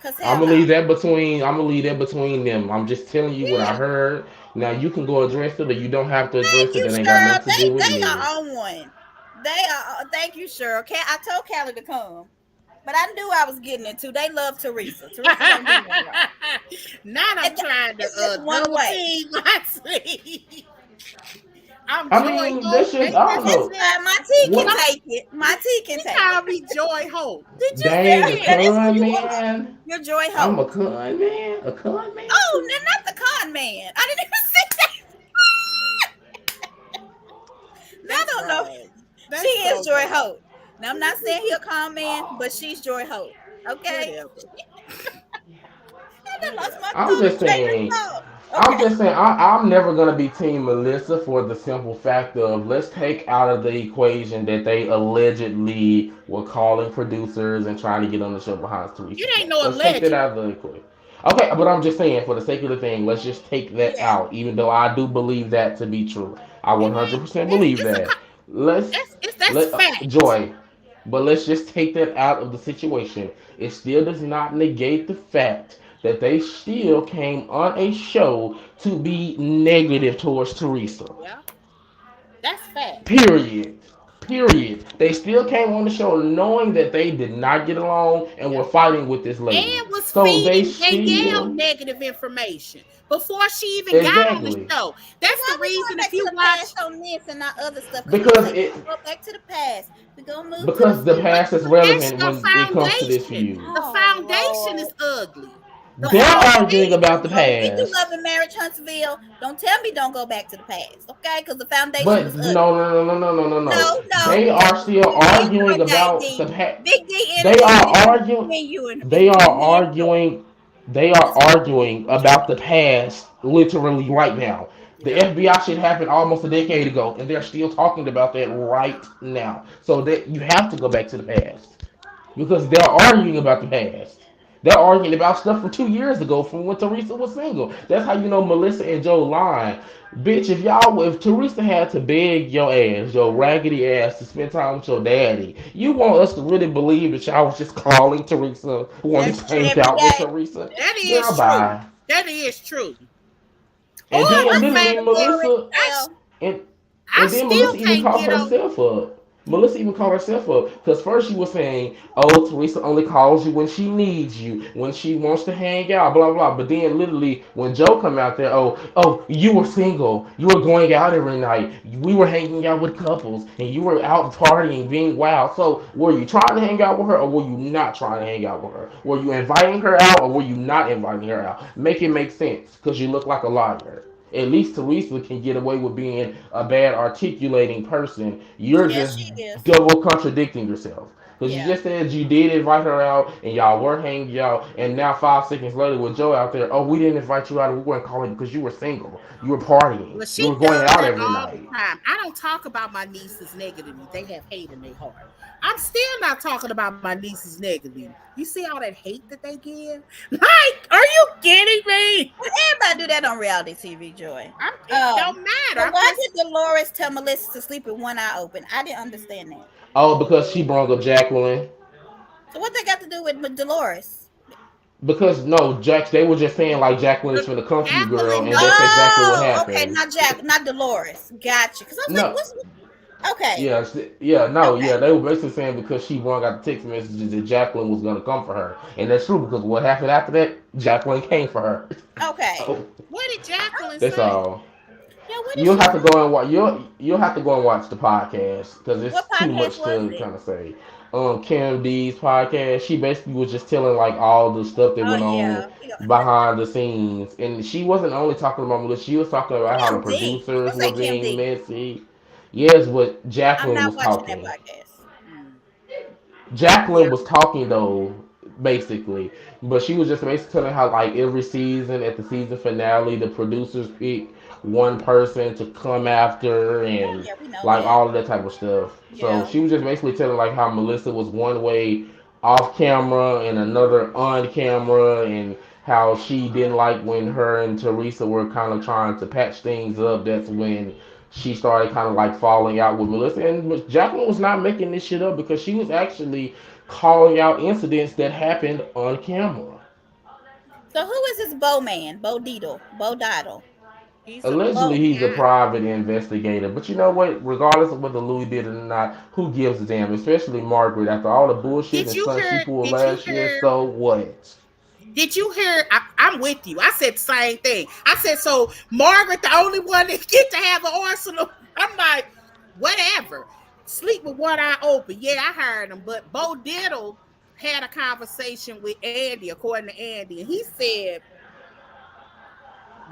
Cause I'm hell gonna no. leave that between. I'm gonna leave that between them. I'm just telling you what I Yeah, heard. Now you can go address it, or you don't have to Thank address it. you, That ain't got Cheryl. nothing to do They with they me. are on one. They are. Thank you, Cheryl. I told Callie to come, but I knew I was getting into. They love Teresa. Teresa don't do nothing wrong. now I'm trying to It's just one double way. team my sleep. I'm I Joy mean, Hope. that's just Ain't I that don't It's some know damn? fine. My T can what. take it. My T can She take it. called me Joy Hope. Did you Dang, a see That that? is who con you are. man. You're Joy I'm Hope. a con man. A con man. Oh, not the con man. I didn't even see that. I That's don't know. right. She That's is so Joy bad. Hope. Now I'm not saying he a con man, but she's Joy Hope. Okay. Whatever. I lost my Whatever. I'm just train saying. of thought. I'm Okay. just saying. I'm never gonna be Team Melissa for the simple fact of let's take out of the equation that they allegedly were calling producers and trying to get on the show behind Teresa's It ain't back. no Let's take that alleged. out of the equation. Okay, but I'm just saying for the sake of the thing, let's just take that Yeah. out. Even though I do believe that to be true, I It ain't. 100% believe It's a. that. Let's That's let fact. Joy. But let's just take that out of the situation. It still does not negate the fact that they still came on a show to be negative towards Teresa. Yeah, that's facts. Period. Period. They still came on the show knowing that they did not get along and were Yep. fighting with this lady. And was So they feeding Danielle still negative information before she even got on the exactly show. So That's why the we going reason if back to you the watch past on this and not other stuff? Because you because said we it gonna go back to the past. We gonna move to the because the but, past is but that's relevant your when it comes to this foundation. feud. The Oh foundation is Lord. ugly. The Well, They're arguing foundation about the is we do past. love and marriage Huntsville. Don't tell me don't go back to the past, okay? Because the foundation But was no, ugly. no, no, no, no, no, no, no. No, no. They are still Between me and you arguing and about the D, past. Big D They energy. are It's arguing. between you and it's They are between me and Joy. arguing. They are It's between me arguing and Joy. about the past, literally right now. The yeah. FBI shit happened almost a decade ago, and they're still talking about that right now. So that you have to go back to the past because they're arguing about the past. They're arguing about stuff from 2 years ago from when Teresa was single. That's how you know Melissa and Joe lying. Bitch, if Teresa had to beg your ass, your raggedy ass, to spend time with your daddy, you want us to really believe that y'all was just calling Teresa, wanting That's to true hang every out with day. Teresa? That Girl, is true. bye. That is true. Or And then the What's up, literally fact Dolores? Melissa I Well, and I and then still Melissa even can't called get on. herself up. Melissa even called herself up because first she was saying, "Oh, Teresa only calls you when she needs you, when she wants to hang out, blah blah." But then literally when Joe come out there, oh, you were single, you were going out every night, we were hanging out with couples, and you were out partying, being wild. So were you trying to hang out with her, or were you not trying to hang out with her? Were you inviting her out, or were you not inviting her out? Make it make sense, because you look like a liar. At least Teresa can get away with being a bad articulating person. You're yeah, just she is. double contradicting yourself. Because you Yeah. just said you did invite her out and y'all were hanging out, and now 5 seconds later with Joe out there, oh, we didn't invite you out, we weren't calling because you were single. You were partying. Well, You she were going does out that every all the night. time. I don't talk about my nieces negatively. They have hate in their heart. I'm still not talking about my nieces negatively. You see all that hate that they give? Like, are you kidding me? Well, everybody do that on reality TV, Joy. It don't matter. So I'm why just did Dolores tell Melissa to sleep with one eye open? I didn't understand that. Oh, because she brought up Jacqueline. So what they got to do with Dolores? Because no, Jax, they were just saying like Jacqueline is the for the come for you girl, Jacqueline and knows. that's exactly what Oh, okay, happened. not Jack, not Dolores. Gotcha. Because I was like, No, okay, yeah, yeah, no, yeah. okay. They were basically saying because she wrong out the text messages that Jacqueline was gonna come for her, and that's true because what happened after that, Jacqueline came for her. Okay. So What did Jacqueline that's say? all. Yeah, what did You'll she have to say? go and watch. You'll have to go and watch the podcast because it's What too podcast much was to it? kind of say. Kim D's podcast. She basically was just telling like all the stuff that Oh went on yeah. behind the scenes, and she wasn't only talking about Melissa. She was talking about how the Kim D. producers Who were say Kim being D? messy. Yes, but I'm Jacqueline not was watching that talking. podcast. Mm, Jacqueline Yeah. was talking though, basically, but she was just basically telling how like every season at the season finale, the producers pick one person to come after Oh and yeah, we know like that. all of that type of stuff. So Yeah. she was just basically telling like how Melissa was one way off camera and another on camera, and how she didn't like when her and Teresa were kind of trying to patch things up. That's when she started kind of like falling out with Melissa. And Jacqueline was not making this shit up because she was actually calling out incidents that happened on camera. So who is this Bo man? Bo Diddle. Bo Diddle. he's a Allegedly, Bo. he's a guy. private investigator. But you know what? Regardless of whether Louis did it or not, who gives a damn? Especially Margaret. After all the bullshit Did and you stunt she hear? pulled Did you last year, hear? so what? Did you hear? I'm with you. I said the same thing. I said, so Margaret, the only one that get to have an arsenal. I'm like, whatever. Sleep with one eye open. Yeah, I heard him. But Bo Diddle had a conversation with Andy, according to Andy, and he said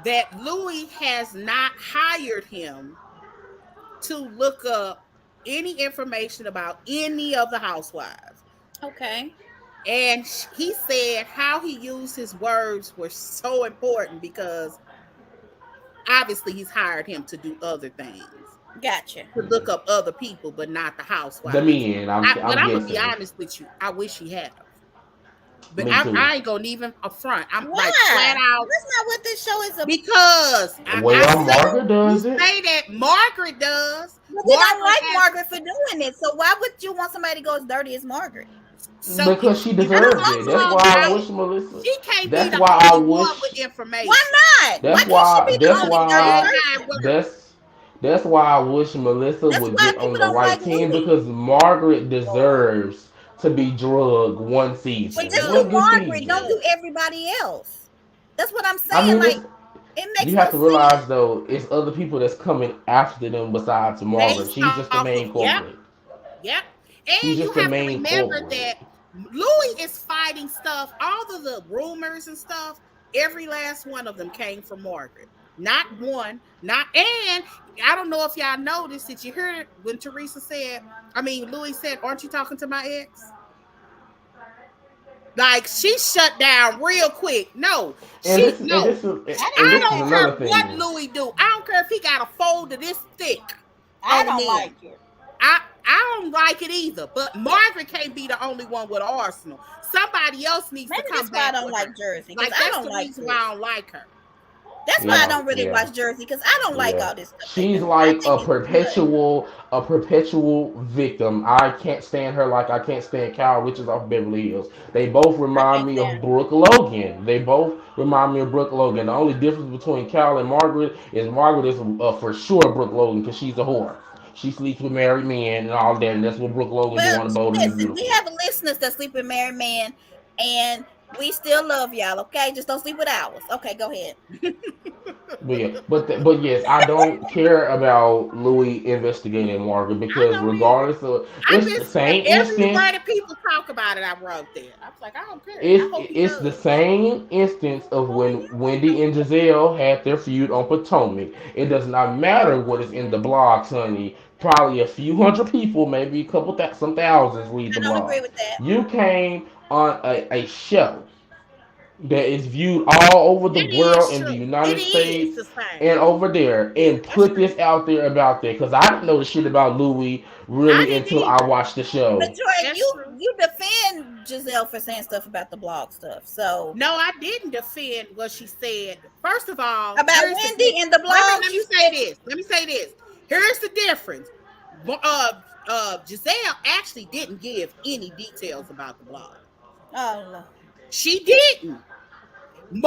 that Louis has not hired him to look up any information about any of the housewives. Okay. And he said how he used his words were so important because obviously he's hired him to do other things, Gotcha. to look up other people, but not the The housewives. men, But I'm I'm gonna be guessing. honest with you, I wish he had. But Me I too. ain't gonna even affront. I'm like flat Why? out That's not what this show is about. because I Well, say Margaret you does it. say that Margaret does. But we don't Margaret like has Margaret for doing it. So why would you want somebody to go as dirty as Margaret? so Because she and deserves it. first That's off, why I no, wish Melissa. she can't be That's the why I only one wish. with Why information. not? Why can't she be the That's only dirty why Everybody person? work. that's that's why I wish Melissa That's would why get on people the don't right like team Louis. because Margaret Lord. deserves to be drugged one She But season, just do one good does. She Margaret. Don't season. do does. everybody else. That's what I'm I saying. mean, Like, it's it you makes no have to realize sense. though, it's other people that's coming after them besides Margaret. Based She's just the off of main culprit. yep. She's And you just the have to main remember culprit. that Louis is fighting stuff. All of the rumors and stuff, every last one of them came from Margaret. Not one, not and I don't know if y'all noticed. Did you hear it when Teresa said? I mean, Louis said, "Aren't you talking to my ex?" Like she shut down real quick. No, And she this and no. this is I and didn't I see this is don't that. care another what thing. Louis do. I don't care if he got a folder this thick I on don't him. like it. I don't like it either. But Margaret can't be the only one with Arsenal. Somebody else needs to Maybe come that's why I back don't with like her. Jersey because Like I that's don't the like reason why this. I don't like her. That's why I Yeah, don't really yeah. watch Jersey because I don't like Yeah, all this stuff they she's do. I like think it's too much. a perpetual victim. I can't stand her like I can't stand Kyle Richards off Beverly Hills. They both I remind can't me of stand her. Brooke Logan. They both remind me of Brooke Logan. The only difference between Kyle and Margaret is for sure Brooke Logan because she's a whore. She sleeps with married men and all that, and that's what Brooke Logan do Well, on the Bold and the listen, we Beautiful. have listeners that sleep with married men, and we still love y'all. Okay, just don't sleep with ours. Okay, go ahead. But yeah, but yes, I don't care about Louis investigating Margaret I because don't either. regardless of I've it's been the same everywhere instance. that people talk about it. I wrote that. I was like, I don't care. I hope he It's the does. same instance of when Wendy and Giselle had their feud on Potomac. It does not matter what is in the blogs, honey. Probably a few hundred people, maybe a couple some thousands read the I don't agree blogs. with that. You came on a show that is viewed all over the That is world in the true. It United is States the same. and over there and That's put true. this out there about that because I didn't know the shit about Louis I really didn't until I either. watched the But show. Jordan, That's you true. you defend Giselle for saying stuff about the blog stuff. So No, I didn't defend what she said. First of all, about here's the Wendy and the blog, let me she say said, this. Let me say this. Here's the difference. Giselle actually didn't give any details about the blog. "Oh, Lord. She didn't.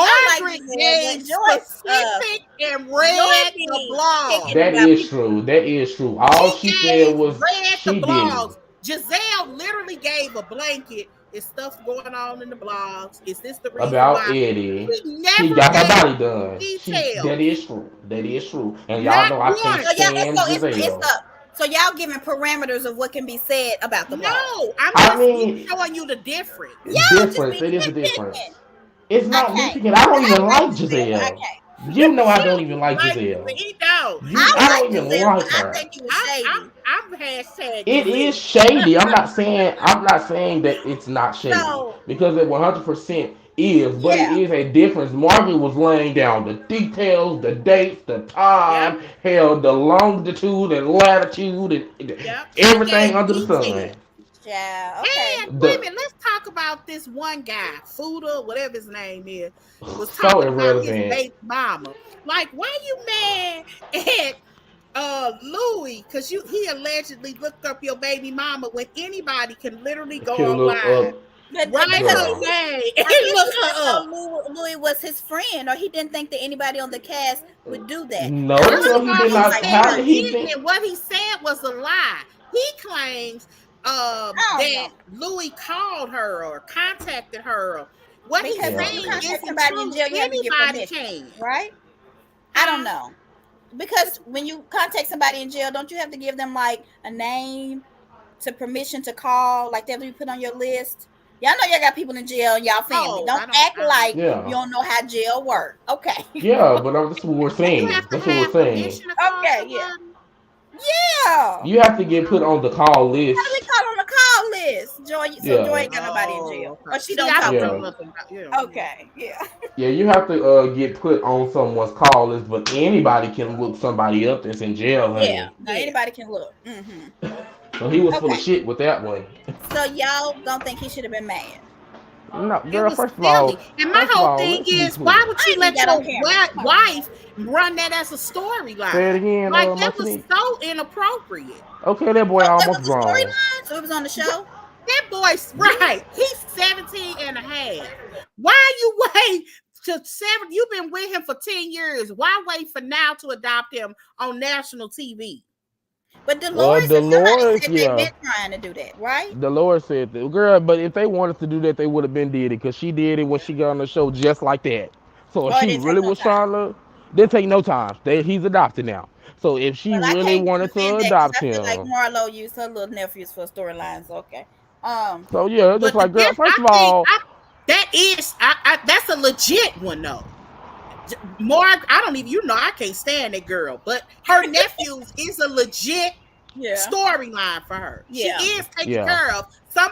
I like Margaret Giselle, but gave specific and Joy read the be picking blog. That about is people. true. That is true. All She she said was read the she didn't blogs. Giselle literally gave a blanket. Is stuff going on in the blogs? Is this the reason about why? Eddie. She She never got her gave body done. She that details. is true. That is true. And y'all Not know I can't So one. yeah, stand it's Giselle. up. So y'all giving parameters of what can be said about the blogs. No, I'm I just mean, showing you the difference. Y'all just difference. be It is a nitpicking. difference. It's I not can't. nitpicking. I don't Cause I even like like Giselle, but I Giselle. can't. You know I don't Still, even you like like it, but Giselle. he don't. You I I like don't even Giselle, but like I her. think it was shady. I'm hashtag It is Giselle. shady. I'm not saying that it's not shady So because it 100% is, but it yeah, is a difference. Margaret was laying down the details, the dates, the Yep, time, hell, the longitude and latitude and yep. She everything gave under the sun. details. yeah, okay. And wait a The minute, let's talk about this one guy, Fuda, whatever his name is, was so talking about his irrelevant. baby mama. Like, why you mad at Louis because you he allegedly looked up your baby mama when anybody can literally go Can look online, up, But write because her girl. name I and guess look he just her thought up. Louis was his friend, or he didn't think that anybody on the cast would do that. Now No, First Louis of girl, he is a all, did he not. polite said How he did he person. didn't, think? and what he said was a lie. He claims I don't that know Louis called her or contacted her. What he's because when Yeah, you saying contact isn't somebody in true. jail, you have to get Anybody permission, can, right? I don't huh? know because What when you contact somebody in jail, don't you have to give them like a name to permission to call, like that we put on your list? Y'all know y'all got people in jail in y'all family. Oh, Don't I don't. act like you yeah, don't know how jail work. Okay. yeah. But that's what we're You saying. have to That's what we're have saying. permission to call Okay, yeah. somebody. Yeah. You have to get put Oh, on the call How do we list. call on the call list? Joy, so Joy Yeah, ain't got nobody in jail. okay. Or she See, don't I talk don't to know yeah. me. nothing about Okay, yeah. Yeah, you have to get put on someone's call list, but anybody can look somebody up that's in jail, Yeah. honey. Now Yeah. anybody can look. So he was full of Okay. shit with that one. So y'all don't think he should have been mad. No, It girl. was silly. And my First of whole all, thing let's be is, why clear. would I you ain't even let got on your camera. Come on now. wife run that as a Say it storyline? again, Like that was Martinique. so inappropriate. Okay, that boy Oh, that almost was the grown. storyline? So it was on the Right. show? That boy's Yeah. right. He's 17 and a half. Why you wait to seven? You've been with him for 10 years. Why wait for now to adopt him on national TV? But Dolores and somebody Dolores, said they've yeah. been trying to do that, right? Dolores said that, girl. But if they wanted to do that, they would have been did it because she did it when she got on the show just like that. So if Or it she didn't take really no was time. trying to, didn't take no time. He's adopted now. So if she Well, I really can't wanted to defend that because adopt I feel like him, Marlo used her little nephews for storylines. Okay. Um, so yeah, just But the like girl. diff, First I of think all, that is, that's a legit one though. Mark, I don't even, I can't stand that girl, but her nephews is a legit yeah, storyline for her. She yeah, is taking yeah, care of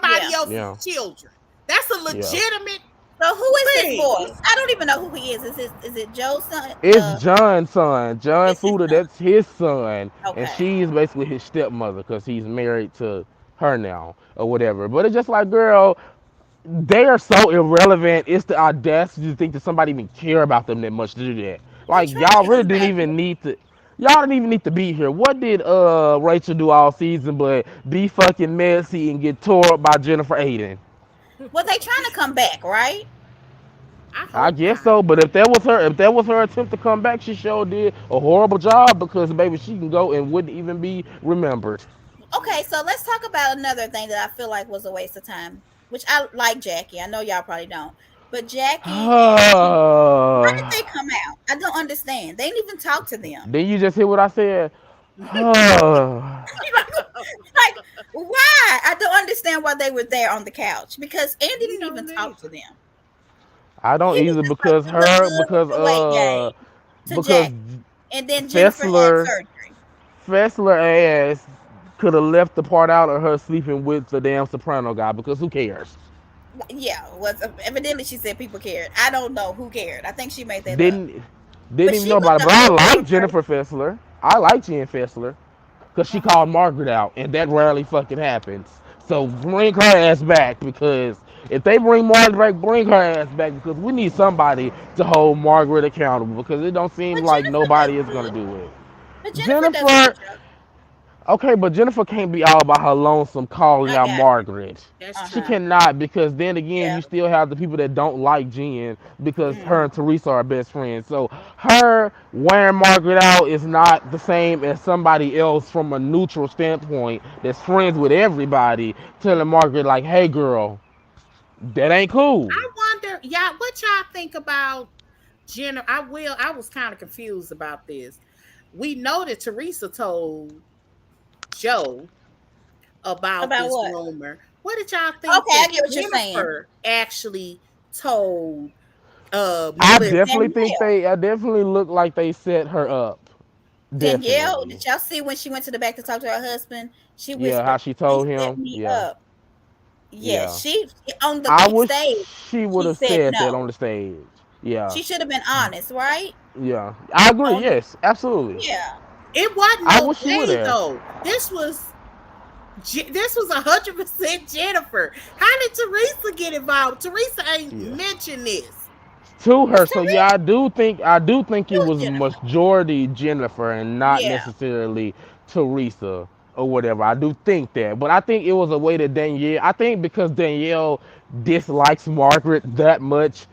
yeah. somebody else's yeah, children. That's a yeah. legitimate So who is this thing. boy? I don't even know who he is. Is it Joe's son? It's John's son, John It's his Fuda. son. That's his son, and Okay. she's basically his stepmother because he's married to her now or whatever. But it's just like, girl, they are so irrelevant. It's the audacity to think that somebody even care about them that much to do that. They Like trying to y'all get really some didn't backlash. even need to. Y'all didn't even need to be here. What did Rachel do all season but be fucking messy and get tore up by Jennifer Aiden? Well, they trying to come back, right? I I hope guess not. so, but if that was her attempt to come back, she sure did a horrible job because baby, she can go and wouldn't even be remembered. Okay, so let's talk about another thing that I feel like was a waste of time. Which I like Jackie. I know y'all probably don't, but Jackie and why did they come out? I don't understand. They didn't even talk to them. Did you just hear what I said? Like, why? I don't understand why they were there on the couch because Andy We didn't even don't talk to either. them. I He don't was either just like, because "You look her good with because your weight gain" to because Jackie, and then Jennifer had Fessler surgery. Fessler ass could have left the part out of her sleeping with the damn soprano guy because who cares? Yeah, was evidently she said people cared. I don't know who cared. I think she made that up, Didn't didn't but even she know about looked it. a But I whole like different Jennifer person. Fessler. I like Jen Fessler because she Uh huh. called Margaret out, and that rarely fucking happens. So bring her ass back because if they bring Margaret back, bring her ass back because we need somebody to hold Margaret accountable because it don't seem But like Jennifer does nobody is gonna good. do it. But Jennifer does a good Jennifer, job. okay, but Jennifer can't be all by her lonesome calling I out got you. Margaret. That's Uh She huh. true. cannot because then again Yeah. you still have the people that don't like Jen because her Hmm. and Teresa are best friends. So her wearing Margaret out is not the same as somebody else from a neutral standpoint that's friends with everybody telling Margaret like, "Hey girl, that ain't cool." I wonder, y'all, what y'all think about Jennifer? I was kind of confused about this. We know that Teresa told Joe about About this what? rumor. What did y'all think Okay, I that get what you're saying. Jennifer actually told Melissa? Danielle. I definitely look like they set her up. Danielle, Definitely. did y'all see when she went to the back to talk to her husband? She Yeah, how whispered, she "He told set him. me Yeah. up." Yes, Yeah. on the I big wish stage. she would She have said said that no. on the stage. Yeah. She should have been honest, right? Yeah. I agree. On the Yes, absolutely. Yeah. It wasn't I no wish she would play have. though. This was 100% Jennifer. How did Teresa get involved? Teresa ain't Yeah. mentioned this. To Was her. So yeah, Teresa? I do think It it was was Jennifer. majority Jennifer and not Yeah. necessarily Teresa or whatever. I do think that. But I think it was a way that Danielle I think because Danielle dislikes Margaret that much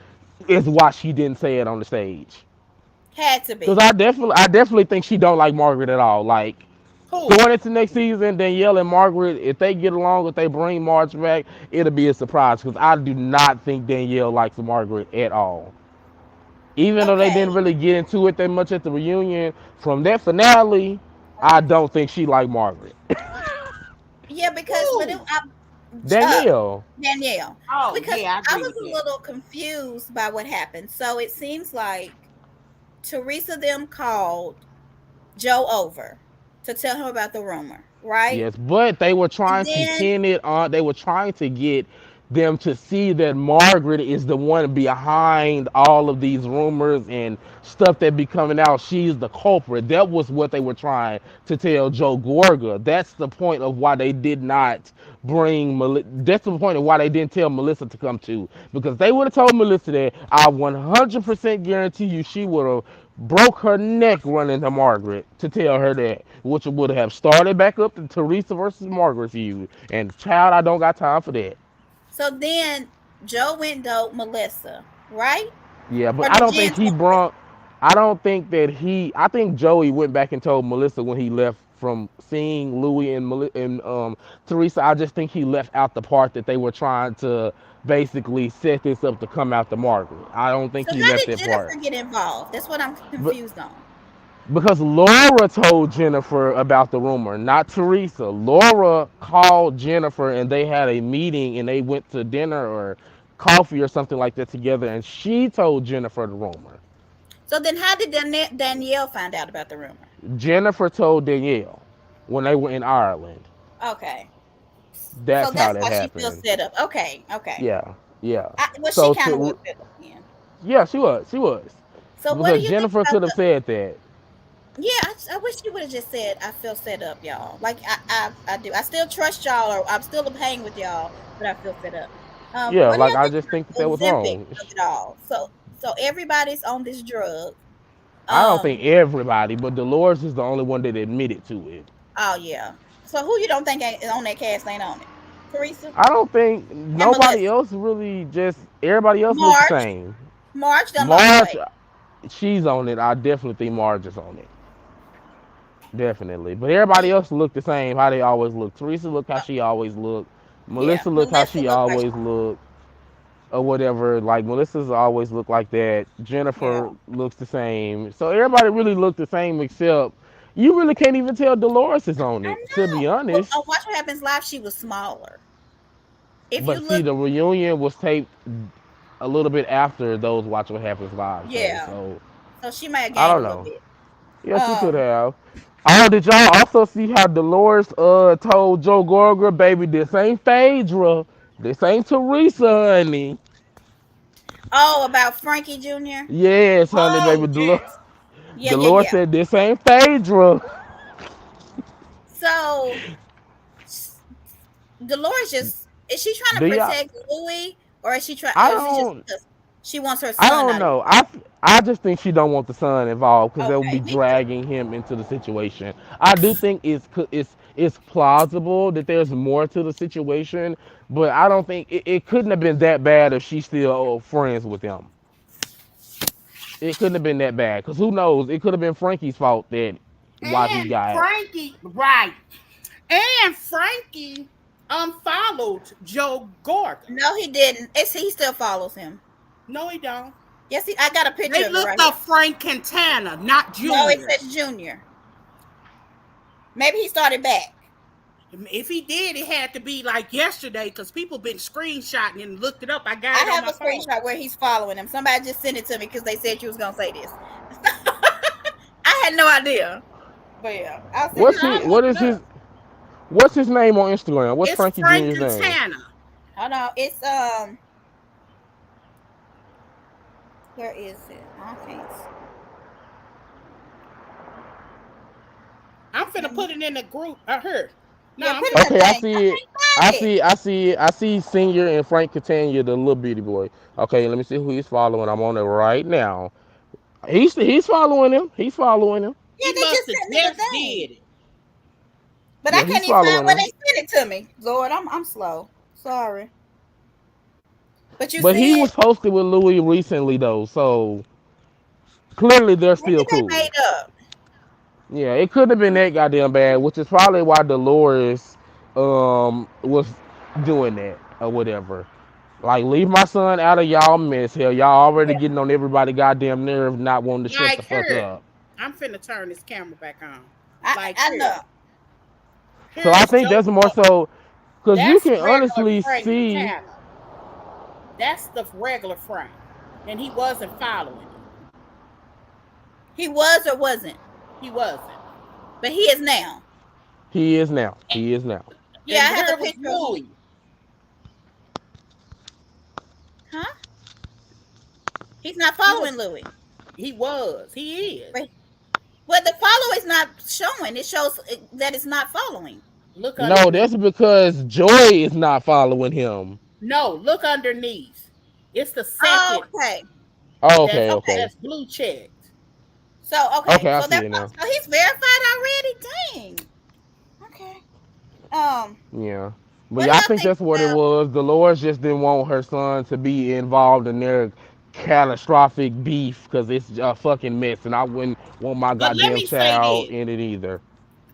is why she didn't say it on the stage. Had to Cause be. I definitely think she don't like Margaret at all. Like Who? going into next season, Danielle and Margaret, if they get along, if they bring Marge back, it'll be a surprise. Cause I do not think Danielle likes Margaret at all. Even though they Okay. didn't really get into it that much at the reunion, from that finale, I don't think she liked Margaret. Yeah, because but Who? uh Danielle, Danielle. Oh Because yeah, I I agree was with a that. little confused by what happened. So it seems like Teresa them called Joe over to tell him about the rumor, right? yes, but they were And trying to then pin it on. They were trying to get them to see that Margaret is the one behind all of these rumors and stuff that be coming out. She's the culprit. That was what they were trying to tell Joe Gorga. That's the point of why they did not bring. That's the point of why they didn't tell Melissa to come too. Because they would have told Melissa that, I 100% guarantee you she would have broke her neck running to Margaret to tell her that, which would have started back up the Teresa versus Margaret feud. And child, I don't got time for that. So then Joe went and told Melissa, right? Yeah, Or but I did don't Jen think he tell Melissa? brought. I don't think that he. I think Joey went back and told Melissa when he left from seeing Louis and Teresa. I just think he left out the part that they were trying to basically set this up to come out to Margaret. I don't think So he how left did that part. Jennifer get involved? That's what I'm But confused on. because Laura told Jennifer about the rumor, not Teresa. Laura called Jennifer and they had a meeting and they went to dinner or coffee or something like that together, and she told Jennifer the rumor. So then how did Danielle find out about the rumor? Jennifer told Danielle when they were in Ireland. Okay. So That's how that's that why she feels happened. set up. Okay, okay. Yeah, yeah. Well, she So kind of was to set up then. yeah, she was So what do because you think Jennifer about could have the? said that. Yeah, I wish you would have just said I feel set up, y'all. Like I do. I still trust y'all, or I'm still hang with y'all, but I feel set up. Yeah, What do like y'all I think just think that about that was Ozempic wrong. of it all? So everybody's on this drug. I don't think Um. everybody, but Dolores is the only one that admitted to it. Oh yeah. So who you don't think ain't on that cast ain't on it? Teresa I don't think and nobody Melissa. else really. Just everybody else looked the March. same. March done lost Marge, weight. she's on it. I definitely think Marge is on it. Definitely. But everybody else looked the same, how they always look. Teresa looked how Uh, she always looked. yeah, Melissa looked how Melissa she looked like always looked. Or whatever. Like Melissa's always looked like that. yeah. Jennifer looks the same. So everybody really looked the same except you really can't even tell Dolores is on I it, to know. be Well, honest. on Watch What Happens Live, she was smaller. If you But see, look, the reunion was taped a little bit after those Watch What Happens live shows. yeah. So So she might have I gained don't a little know. bit. Yeah, she could Um. have. Oh, did y'all also see how Dolores told Joe Gorga, baby, this ain't Phaedra. This ain't Teresa, honey. Oh, about Frankie Jr. Yes, honey, Oh baby. yes. Yeah, yeah, Dolores yeah. said this ain't Phaedra. So Dolores just is she trying Do to y'all? protect Louis, or is she trying, I or is it just don't. because she wants her I son don't out of know. it? I just think she don't want the son involved because that would be Okay, me too. dragging him into the situation. I do think it's plausible that there's more to the situation, but I don't think it couldn't have been that bad if she's still friends with him. It couldn't have been that bad because who knows? It could have been Frankie's fault that why he And got. Frankie, right. And Frankie unfollowed Joe Gorga. No, he didn't. He still follows him. No, he don't. Yes, I got a picture They of it right looked here. up Frank Quintana, not No, it Junior. says Junior. Maybe he started back. If he did, it had to be like yesterday because people been screenshotting and looked it up. I got it I on have my a phone. screenshot where he's following him. Somebody just sent it to me because they said you was gonna say this. I had no idea. But yeah, I'll send it What's to I he? you. What looked it is his? up. What's his name on Instagram? What's It's Frankie Frank Jr.'s name? Quintana. Hold on. It's where is it? I can't. I'm finna Let me, put it in the group. I heard. No, yeah, I'm put it finna in Okay, the put I it. thing. I see it. can't I find it. see. I see. I see. Senior and Frank Catania, the little bitty boy. Okay, let me see who he's following. I'm on it right now. He's following him. He's following him. Yeah, He they must just have sent me the just thing, did it. but I Yeah, he's can't even find following where him. they sent it to me. Lord, I'm slow. Sorry, but you But see he it. was posted with Louis recently though, so clearly they're Maybe still they cool. made up. Yeah, it couldn't have been that goddamn bad, which is probably why Dolores was doing that or whatever. Like, leave my son out of y'all mess. Hell, y'all already Yeah, getting on everybody goddamn nerve, not wanting to shut Like the fuck here, up. I'm finna turn this camera back on. I Like I here, know. So I here's think Joe that's more Gorga. so because you That's can regular honestly Frank see. Quintana. That's the regular Frank, and he wasn't following him. He was or wasn't, He wasn't. but he is now. He is now. He is now. Yeah, I And have here a was picture of him. Louis. Huh? He's not He was following Louis. he is. But well, the follow is not showing. It shows that it's not following. Look No, underneath. that's because Joy is not following him. No, look underneath. It's the Oh, second okay. Oh, that's okay, Okay. okay. that's blue checked. So okay. Okay, I So see they're it now. so he's verified already. Dang. Okay. Yeah. But What do yeah, I y'all think think that's what it about? was. Dolores just didn't want her son to be involved in their catastrophic beef because it's a fucking mess, and I wouldn't want my But let goddamn me say child this. in it either.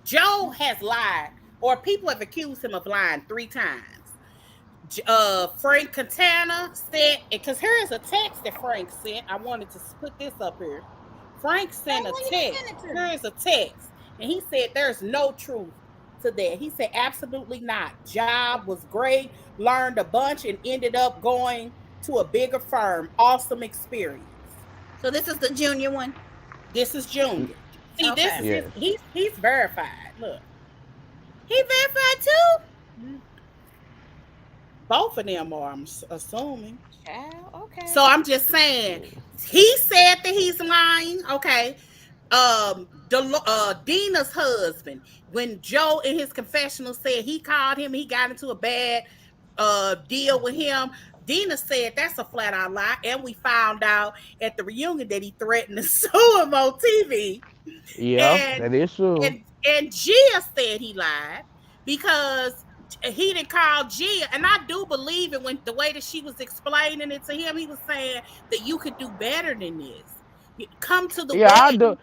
Joe has lied, or people have accused him of lying 3 times. Frank Catana said, because here is a text that Frank sent. I wanted to put this up here. Frank Oh, sent a why you didn't text. send it to Here me? is a text. And he said, there's no truth to that. He said, absolutely not. Job was great, learned a bunch, and ended up going to a bigger firm. Awesome experience. So this is the junior one. This is Junior. See, this Okay. is his, Yes. he's verified. Look. He verified too. Both of them are, I'm assuming. Child. So Okay. I'm just saying, he said that he's lying. Okay. Dina's husband, when Joe in his confessional said he called him, he got into a bad deal with him. Dina said that's a flat out lie, and we found out at the reunion that he threatened to sue him on TV. Yeah, And that is true. and Gia said he lied because he didn't call Gia, and I do believe it when the way that she was explaining it to him, he was saying that you could do better than this. Come to the Yeah, I do. wedding.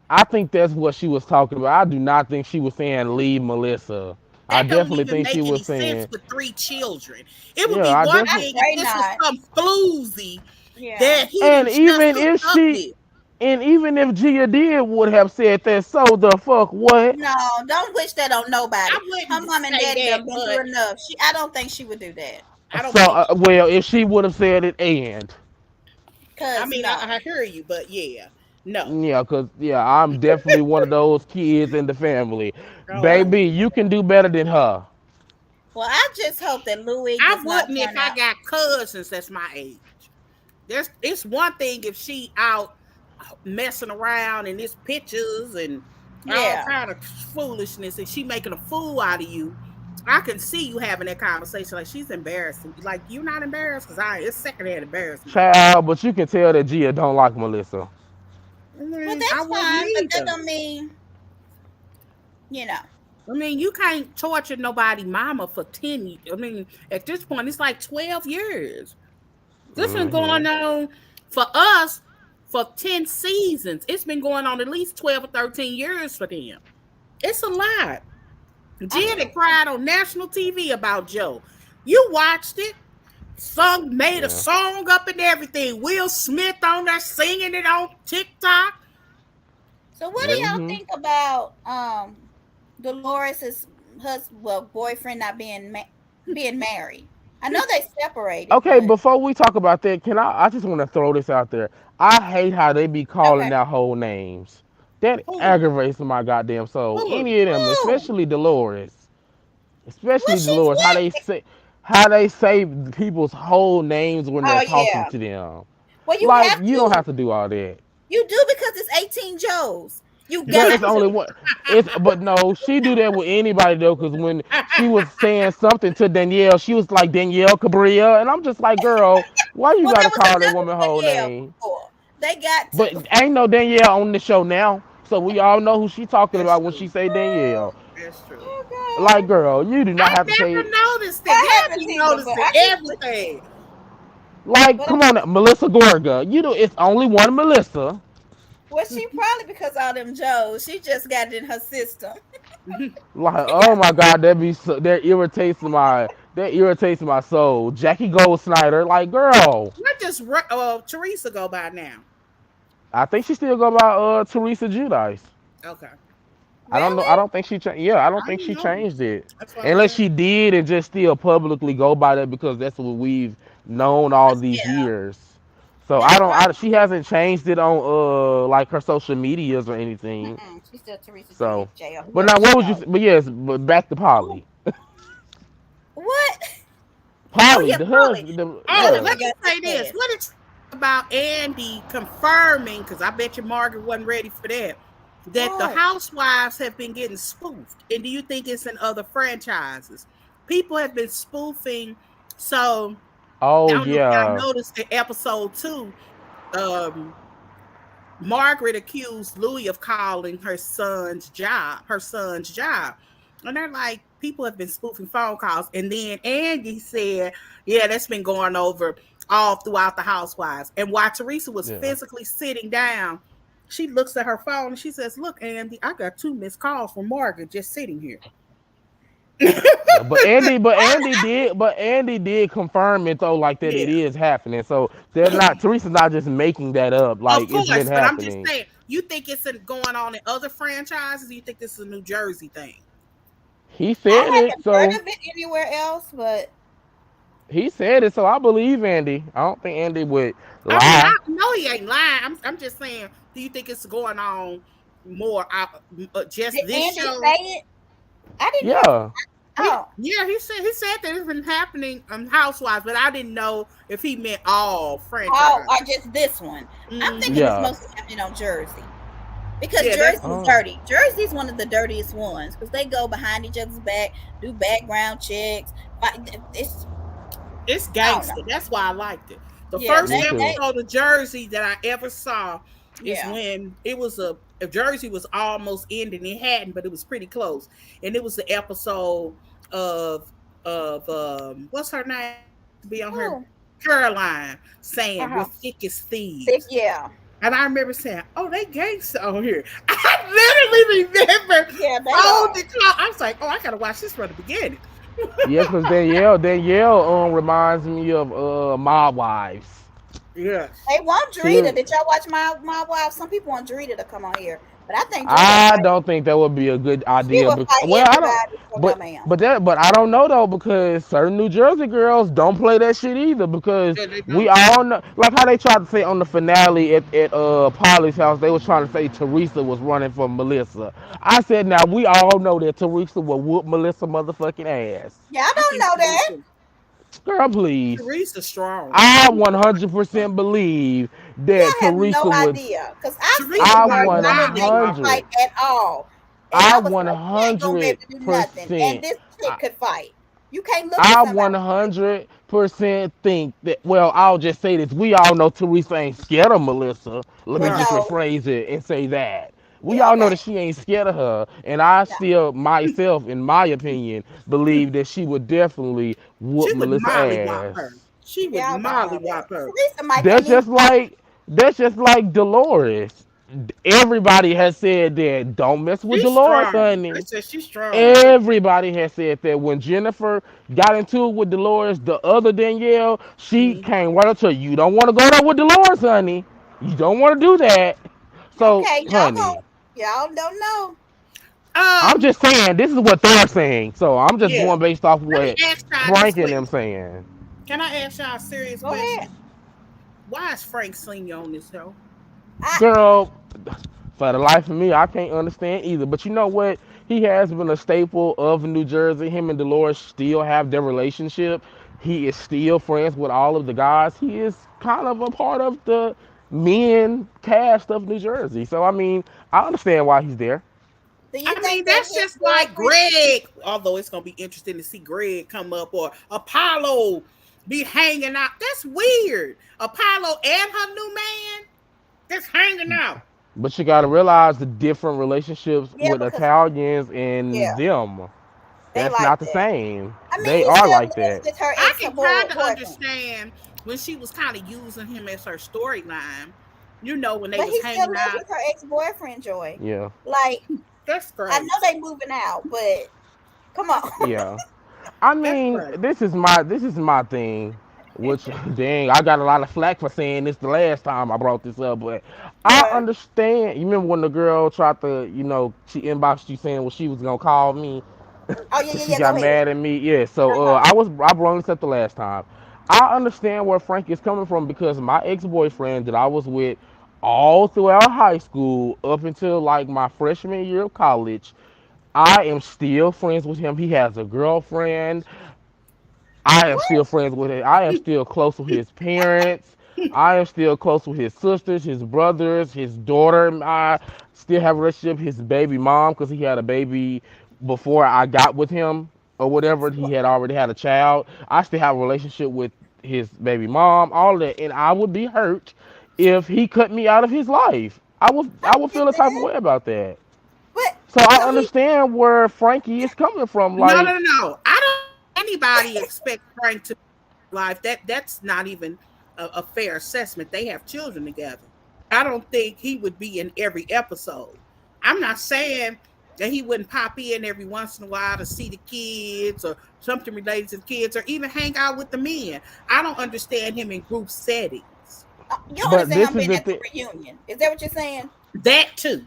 I think that's what she was talking about. I do not think she was saying leave Melissa. I That don't definitely even think she make any was sense saying, with 3 children. It would yeah, be I one I definitely. thing if pray this was not. some floozy Yeah. that he And didn't just even hooked if up she, with. and even if Gia did would have said that, so the fuck what? No, don't wish that on nobody. I Her wouldn't mom and say daddy that, done been but through enough. I don't think she would do that. I don't So, think. well, if she would have said it, and I Cause mean, no. I hear you, but yeah, no. yeah, cause yeah, I'm definitely one of those kids in the family. Oh, I Well, Baby, wouldn't. you can do better than her. I just hope that Louis I does not wouldn't if turn I out. got cousins that's my age. It's one thing if she out messing around and it's pictures and all Yeah. kind of foolishness and she making a fool out of you. I can see you having that conversation like she's embarrassing. Like you're not embarrassed because I it's secondhand embarrassment. Child, but you can tell that Gia don't like Melissa. I Well, mean, I that's wouldn't fine, but that either. don't mean you know. I mean, you can't torture nobody mama for 10 years. I mean, at this point, it's like 12 years. This been Hmm. going on for us for 10 seasons. It's been going on at least 12 or 13 years for them. It's a lot. I Jen mean, had cried on national TV about Joe. You watched it. Sung made a Yeah. song up and everything. Will Smith on there singing it on TikTok. so what do y'all Hmm. think about Dolores's husband, well, boyfriend not being married? I know they separated, Okay, but before we talk about that, can I? I just want to throw this out there. I hate how they be calling okay. out whole names. That Who? aggravates my goddamn soul. Who? Any of them, Who? especially Dolores, especially Was she Dolores. sweet? How they say people's whole names when they're Oh talking yeah. to them. Well, you Like have you don't to. have to do all that. You do because it's 18 Joes. You That got is only to. one. It's but no, she do that with anybody though. Because when she was saying something to Danielle, she was like Danielle Cabria, and I'm just like, girl, why you Well, gotta there was call that woman another whole Danielle name? before. They got But to. ain't no Danielle on the show now, so we all know who she talking That's about when she true. say Danielle. That's true. Oh Like, God. girl, you do not I have to never say. noticed it. I Y'all haven't be either, but noticing I keep listening. everything. Like, But come on, Melissa Gorga. You know, it's only one Melissa. well, she probably because all them Joes, she just got it in her system. Like, She got oh my God, that irritates my soul. Jackie Gold Snyder, like, girl. What does Teresa go by now? I think she still go by Teresa Judice. Okay. I don't know. I really. don't think she changed. Yeah, I don't I think don't she know. changed it. That's what I'm Unless saying. she did and just still publicly go by that because that's what we've known all these Yeah, years. So that's I don't. probably. She hasn't changed it on like her social medias or anything. Mm-mm, she's still Teresa So, Judy J or but whoever now she what would you? calls. But yes, but back to Who? Polly. What? Oh Polly, yeah, the Polly. husband. Polly Oh, let Yeah, me forgot to say say this. it. What did you think about Andy confirming? Because I bet you Margaret wasn't ready for that. That the What? housewives have been getting spoofed, and do you think it's in other franchises? People have been spoofing. So I oh don't know if y'all yeah, noticed in episode 2, um, Margaret accused Louis of calling her son's job. And they're like, people have been spoofing phone calls. And then Andy said, yeah, that's been going over all throughout the housewives. And while Teresa was yeah. physically sitting down, she looks at her phone and she says, look, Andy, I got 2 missed calls from Margaret just sitting here. Yeah, but Andy did confirm it though, like that Yeah, it is happening. So they're not Teresa's not just making that up. of Like it's been course. But I'm just happening. saying, you think it's going on in other franchises? Or you think this is a New Jersey thing? He I said it, haven't heard so of it anywhere else, but he said it, so I believe Andy. I don't think Andy would I mean, I lie. know he ain't lying. I'm just saying, do you think it's going on more just did this Andy show? say it? I didn't hear. Yeah, Oh, Yeah, he said that it's been happening on Housewives, but I didn't know if he meant all oh, or franchise. just this one. I'm thinking Hmm. it's yeah. mostly happening on Jersey because Yeah, that's Jersey's Oh, dirty. Jersey's one of the dirtiest ones because they go behind each other's back, do background checks. It's it's I don't know. gangster. That's why I liked it. The Yeah, first me too. episode of Jersey that I ever saw is yeah. when it was if Jersey was almost ending. It hadn't, but it was pretty close. And it was the episode of what's her name that used to be on her, Oh, Caroline, saying we're uh-huh. thick as Thick, thieves. yeah. And I remember saying, "Oh, they gangsta on here." I literally remember Yeah, they on are. the clock. I was like, "Oh, I gotta watch this from the beginning." Yeah, cause Danielle reminds me of my wives. Yes. They want She Drita. Did y'all watch my wife? Some people want Drita to come on here, but I think Drita will I fight. don't think that would be a good She idea. will But fight well, I don't. everybody for no But man. I don't know though because certain New Jersey girls don't play that shit either. Because Yeah, they we don't. all know, like how they tried to say on the finale at Polly's house, they was trying to say Teresa was running for Melissa. I said, now we all know that Teresa will whoop Melissa motherfucking ass. Y'all I don't think know she will that. too. Girl, please. Teresa's strong. I Teresa might be strong. 100% believe that Y'all have no Teresa would. idea. Because I've seen Teresa I her might not make Miley a whop her. fight 100. at all. And I I was like, she ain't gonna be able to do nothing. And 100%. this chick could fight. You can't look at I somebody and say, 100% think that. Well, I'll just say this: we all know Teresa ain't scared of Melissa. Let me well, just Right. no. rephrase it and say that we Yeah, all know okay. that she ain't scared of her, and I No. still myself, in my opinion, believe that she would definitely whoop She would Melissa Molly whop her. ass. She would Y'all don't Molly know that. whop her. Teresa might can't That's even just fight. like Dolores. Everybody has said that don't mess with She's Dolores, strong. They honey. said she's strong. Everybody has said that when Jennifer got into it with Dolores, the other Danielle, she Mhm. came right up to her. You don't want to go there with Dolores, honey. You don't want to do that. So, Okay, honey, y'all don't know. I'm Um, just saying this is what they're saying. So I'm just yeah. going based off Let me what ask y'all this Frank and them question. saying. Can I ask y'all a serious Go ahead. question? Why is Frank Senior on this show? I Girl, for the life of me, I can't understand either. But you know what? He has been a staple of New Jersey. Him and Dolores still have their relationship. He is still friends with all of the guys. He is kind of a part of the men cast of New Jersey. So I mean, I understand why he's there. do you I mean, think that that's his just like boyfriend Greg. Although it's gonna be interesting to see Greg come up or Apollo be hanging out. That's weird. Apollo and her new man just hanging out. But you got to realize the different relationships yeah, with because Italians and yeah, them. they That's like not the that. same. I mean, They he are still like lives that. with her I ex can kind of boyfriend, understand when she was kind of using him as her storyline. You know, when they but was he still hanging lives out. with her ex boyfriend. Joy, Yeah. like That's I know crazy. they moving out, but come on. Yeah. I That's mean, crazy. this is my thing. Which dang, I got a lot of flack for saying this the last time I brought this up, but I What? understand. You remember when the girl tried to, she inboxed you saying what she was gonna call me, Oh yeah, and yeah, she yeah. Go got ahead. mad at me. Yeah, so Uh-huh. I brought this up the last time. I understand where Frank is coming from because my ex-boyfriend that I was with all throughout high school up until like my freshman year of college, I am still friends with him. He has a girlfriend. I am What? still friends with him. I am still close with his parents. I am still close with his sisters, his brothers, his daughter. I still have a relationship. His baby mom, because he had a baby before I got with him or whatever. He had already had a child. I still have a relationship with his baby mom. All that, and I would be hurt if he cut me out of his life. I I would get feel a type of that. way about that. But So I so he understand where Frankie is coming from. No, Like, no, no, no. I don't think anybody expect Frank to be life. That's not even a fair assessment. They have children together. I don't think he would be in every episode. I'm not saying that he wouldn't pop in every once in a while to see the kids or something related to the kids or even hang out with the men. I don't understand him in group settings. you don't but understand this him is being the at the thing. reunion. Is that what you're saying? That too.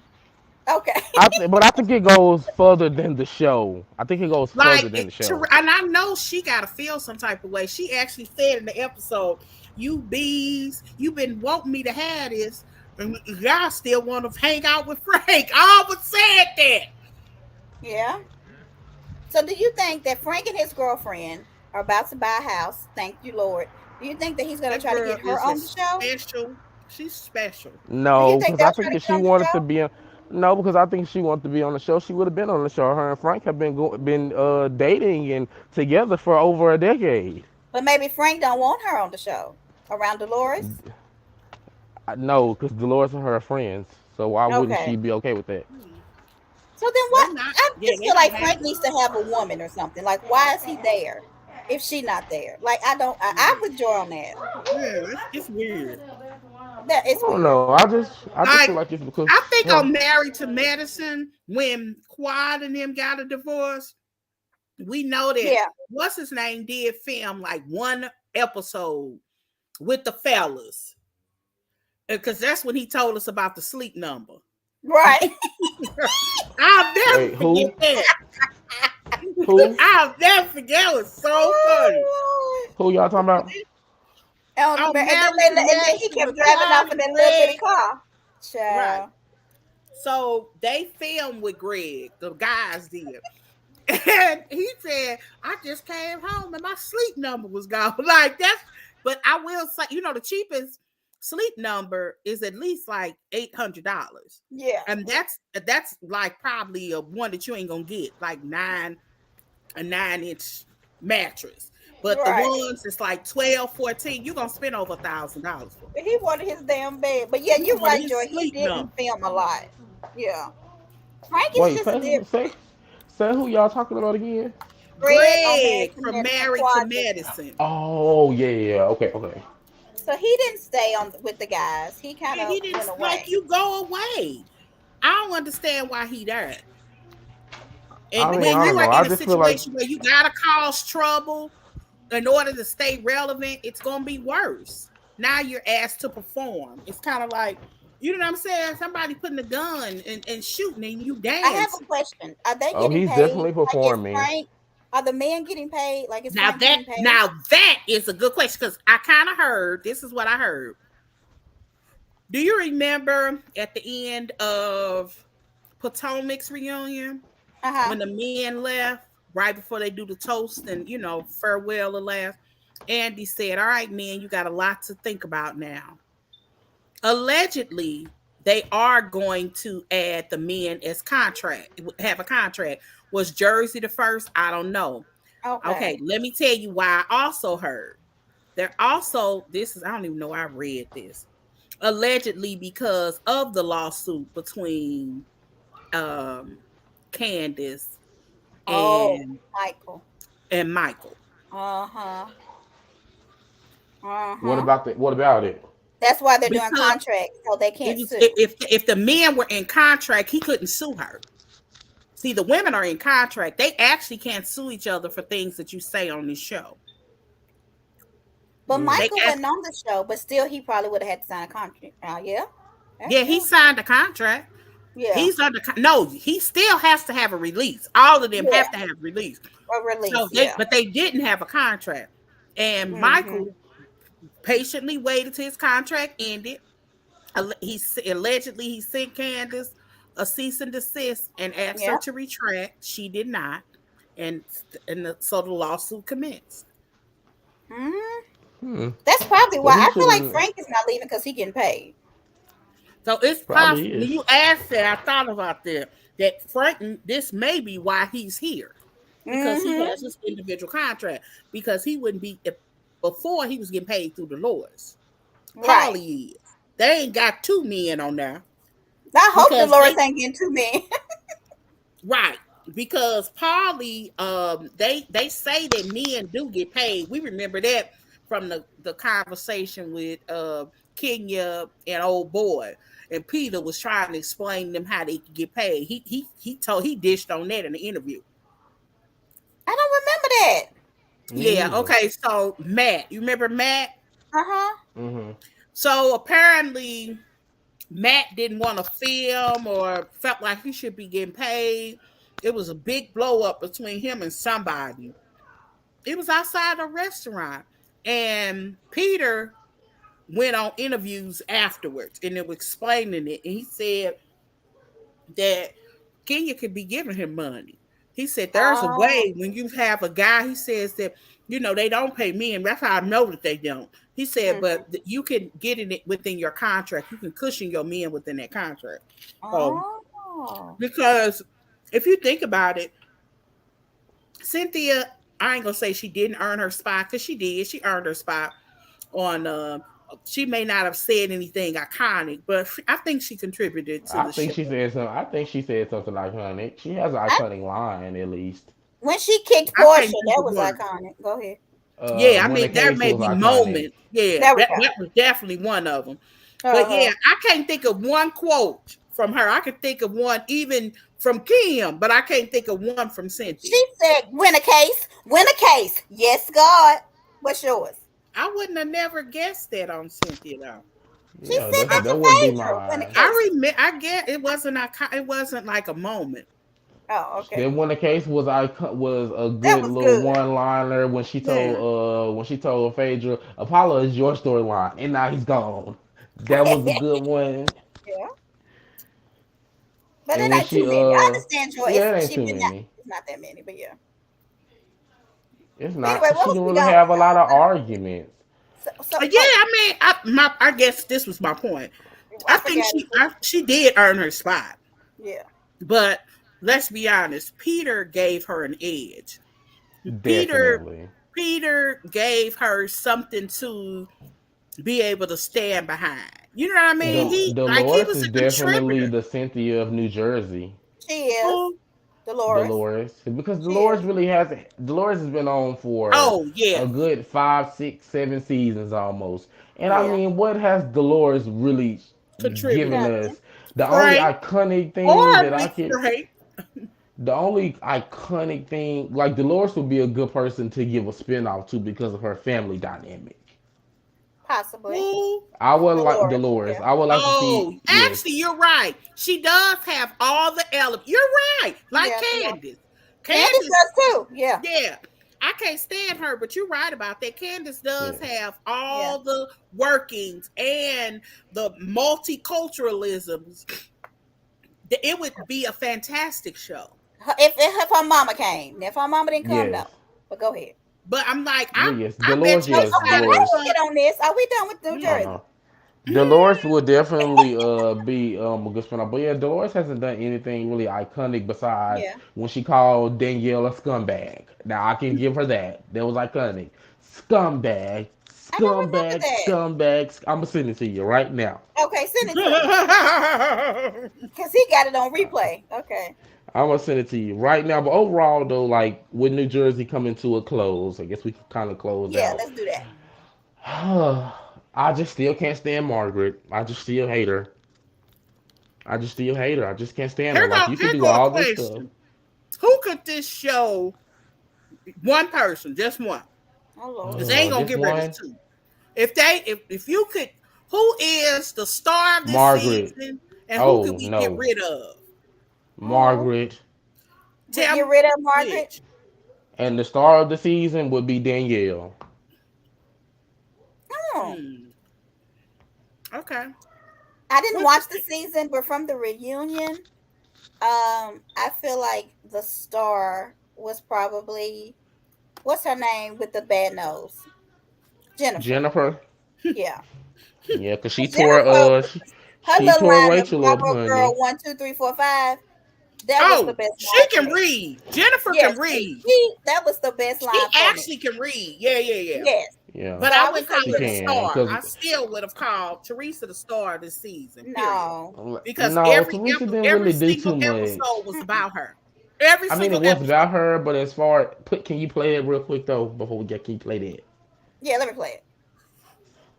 Okay. But I think it goes further than the show. I think it goes Like, further than the show. and I know she got to feel some type of way. She actually said in the episode, "You bees, you've been wanting me to have this, and y'all still want to hang out with Frank." I always said that. Yeah. So do you think that Frank and his girlfriend are about to buy a house? Thank you, Lord. Do you think that he's going to That try to girl get her is a on the show? special. She's special. Do you No, think because I they'll try think to if get she on the wanted to show? be on, no, because I think if she wanted to be on the show, she would have been on the show. Her and Frank have been dating and together for over a decade. But maybe Frank don't want her on the show around Dolores. No, because Dolores and her are friends. So why wouldn't she Okay. be okay with that? Hmm. So then They what? not. I Yeah, just they feel don't like have Frank needs to have a woman or something. Like, why is he there if she not there? Like, I don't. I to. withdraw on that. Yeah, it's weird. That I is don't weird. know. I just feel Like, like it's because I think her. I'm married to Madison when Quad and them got a divorce. We know that Yeah. what's his name did film like one episode with the fellas because that's when he told us about the sleep number. Right. I'll never Wait, forget who? that. Who? I'll never forget. It was so funny. Oh, Who y'all talking about? Lord. I'm And then married to and then he Madison kept with driving Quad off in and that little bitty Greg. car. Right. Child. So they filmed with Greg. The guys did. And he said, I just came home and my sleep number was gone. Like that's, but I will say, the cheapest sleep number is at least like $800. Yeah. And that's like probably a one that you ain't gonna get, like a 9-inch mattress. But the Right. ones that's like 12, 14, you're gonna spend over $1,000 for. He wanted his damn bed. But yeah, He you're wanted right, his Joy. He sleep number. didn't film a lot. Yeah. Frank is Wait, just different. say who y'all talking about again? Greg on Married Greg to from Medicine, Married to Quad didn't. Medicine. Oh yeah, yeah, yeah. Okay, okay. So he didn't stay on with the guys. He kind Yeah, of he didn't went like away. you go away. I don't understand why he died. And I mean, when I you don't are know. I in a just feel like situation where you gotta cause trouble in order to stay relevant, it's gonna be worse. Now you're asked to perform. It's kind of like, you know what I'm saying? Somebody putting a gun and shooting and you I have a dancing. question. Are they oh, getting he's paid? definitely Like, is performing. Frank? Are the men getting paid? Like, is Now Frank that getting paid? now that is a good question because I kind of heard this is what I heard. Do you remember at the end of Potomac's reunion Uh huh. when the men left right before they do the toast and farewell and last? Andy said, "All right, men, you got a lot to think about now." Allegedly, they are going to add the men as contract, have a contract. Was Jersey the first? I don't know. Okay, Okay. let me tell you why I also heard. They're also, this is, I don't even know I read this. Allegedly because of the lawsuit between um Candace Oh, and Michael. Michael. Uh huh. Uh What huh. about the? What about it? That's why they're doing Because contracts so they it can't was sue. if the men were in contract, he couldn't sue her. See, the women are in contract. They actually can't sue each other for things that you say on this show. But Mm. They Michael ask, wasn't on the show, but still, he probably would have had to sign a contract. Yeah, that's yeah, he true. signed a contract. Yeah, He's under no, he still has to have a release. All of them yeah, have to have release. a release. So Yeah. but they didn't have a contract. And Mm-hmm. Michael patiently waited till his contract ended. Allegedly he sent Candace a cease and desist and asked her Yeah. to retract. She did not, and so the lawsuit commenced. Mm-hmm. Hmm. That's probably Well, why he I feel like shouldn't. Frank is not leaving because he getting paid. So it's Probably possible when is. you asked that, I thought about that Frank, this may be why he's here because he Mm-hmm. has his individual contract because he wouldn't be if, before he was getting paid through Dolores. Right. Paulie is. They ain't got two men on there I hope because Dolores they ain't getting too many. right because Paulie they say that men do get paid. We remember that from the conversation with Kenya and old boy. And Peter was trying to explain them how they could get paid. He dished on that in the interview. I don't remember that. Me Yeah, neither. okay. So Matt, you remember Matt? Uh-huh. Mm-hmm. So apparently Matt didn't want to film or felt like he should be getting paid. It was a big blow up between him and somebody. It was outside a restaurant. And Peter went on interviews afterwards and it was explaining it. And he said that Kenya could be giving him money. He said there's a Oh. way when you have a guy, he says that, they don't pay me, and that's how I know that they don't. He said, Mm-hmm. but you can get it within your contract. You can cushion your men within that contract. So, Oh. because if you think about it, Cynthia, I ain't gonna say she didn't earn her spot because she did. She earned her spot on. She may not have said anything iconic, but I think she contributed to I the think show. she said something. I think she said something iconic. She has an I, iconic line at least. when she kicked I Portia, can't think that of was one. iconic. Go ahead. Yeah, I When the mean there case may was be iconic. moments. Yeah, There we that go. was definitely one of them. But yeah, Uh-huh. I can't think of one quote from her. I could think of one even from Kim, but I can't think of one from Cynthia. She said, win a case, win a case. Yes, God. What's yours? I wouldn't have never guessed that on Cynthia though. She Yeah, said I, that that to wouldn't be Phaedra, win a mine. case. I remember. I get it wasn't like a moment. Oh, okay. Then when the case was a That good was little good. one liner Yeah. when she told Phaedra, Apollo is your storyline and now he's gone. That was a good one. Yeah. But And it when ain't too she many. I understand Joy. yeah, it ain't She too been not many. it's not that many, but yeah. It's Anyway, not. what She was didn't we really going have a lot of on? arguments. So Yeah, oh, I mean, I guess this was my point. I I think forgot it too. she did earn her spot, Yeah. but let's be honest. Peter gave her an edge. Peter Definitely. Peter gave her something to be able to stand behind. You know what I mean? Yeah. He Dolores was is a definitely contributor. the Cynthia of New Jersey. She is. Who? Dolores. Dolores, because She is. Dolores has been on for Oh yeah, a good 5, 6, 7 seasons almost. And I Yeah. mean, what has Dolores really given contributed. Nothing. us? The only Frank iconic thing or that I Big can, Frank. the only iconic thing, like Dolores would be a good person to give a spinoff to because of her family dynamic. Possibly. Who? I would like Dolores. Dolores. Yeah. I would like to Oh, see, actually, yes, you're right. She does have all the elements. You're right. Like Yeah, Dolores. Candace. Candace Candace, does too. Yeah. yeah. I can't stand her, but you're right about that. Candace does yes. have Yeah. all the workings and the multiculturalisms. It would be a fantastic show. If her mama came. If her mama didn't come, no. Yes. But go ahead. But I'm like, Yeah, yes. I bet Dolores, you Oh, yes. okay, decided how to do we Dolores. get fund. on this? Are we done with New Oh Mm, Jersey? no. mm, Dolores will definitely be a good spin-off. But yeah, Dolores hasn't done anything really iconic besides Yeah. when she called Danielle a scumbag. Now I can give her that. That was iconic. Scumbag, I don't remember scumbag, that. scumbag. I'm gonna send it to you right now. Okay, send it to me. mm. Because he got it on replay. Okay. I'm gonna send it to you right now. But overall, though, like with New Jersey coming to a close, I guess we can kind of close Yeah, out. let's do that. I just still can't stand Margaret. I just still hate her. I just still hate her. I just can't stand her. Like you can Here do go a all this stuff. question. Who could this show? One person, just one. Oh Lord. Because they ain't gonna Just get rid of one. two. If you could, who is the star of this Margaret. season, and who could Oh we get no. rid of? Oh. Margaret. We Tell get me rid of Margaret. which. And the star of the season would be Danielle. Oh. Hmm. Okay. I didn't What you watch the think? season, but from the reunion, I feel like the star was probably what's her name with the bad nose? Jennifer. Jennifer. Yeah. Yeah, cause she 'Cause tore Jennifer, she her little tore line of Rachel up, Bravo Girl honey. 1, 2, 3, 4, 5. That was the Oh, best she line for can me. read. Jennifer Yes, can read. that was the best She line for me. actually can read. Yeah, yeah, yeah. Yes. Yeah, But So I I would wouldn't say call she her the yeah. can. star. Cause I still would have called Teresa the star this season. Period. No. Because no, Teresa didn't every really do single too much. episode was Mm-mm. about her. Every I mean, single it was about episode. her, but as far put, can you play it real quick though before we get? Can you play that? Yeah, let me play it.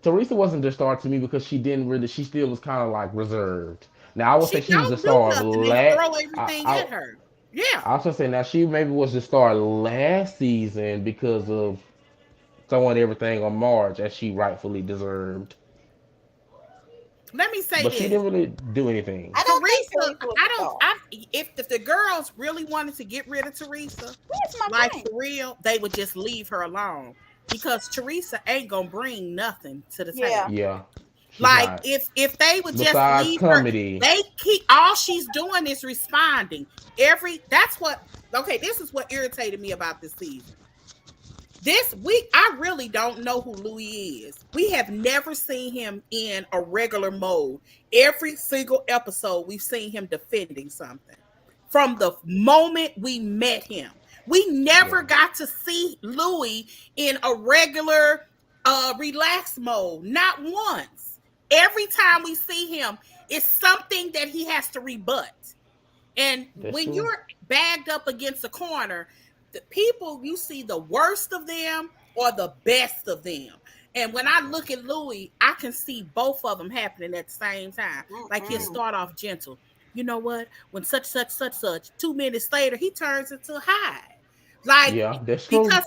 Teresa wasn't the star to me because she didn't really. She still was kind of like reserved. Now I would say She she was the don't do star of nothing. They last. throw I, everything I at her. Yeah. I was gonna say now she maybe was the star last season because of throwing everything on Marge as she rightfully deserved. Let me say But she this. didn't really do anything. I don't think Teresa, Teresa was I the don't. star. I if the girls really wanted to get rid of Teresa, That's my like point. for real, they would just leave her alone because Teresa ain't gonna bring nothing to the Yeah. table. Yeah, she's Like not. if they would just Besides leave her, comedy, they keep all she's doing is responding. That's what okay, this is what irritated me about this season. This week, I really don't know who Louis is. We have never seen him in a regular mode. Every single episode, we've seen him defending something. From the moment we met him, we yeah, never got to see Louis in a regular, relaxed mode. Not once. Every time we see him, it's something that he has to rebut. And that's when true. you're bagged up against a corner, the people you see the worst of them or the best of them. And when I look at Louis, I can see both of them happening at the same time. Like he'll Mm-mm. start off gentle. You know what? When such, 2 minutes later, he turns into high. Like Yeah, that's true. because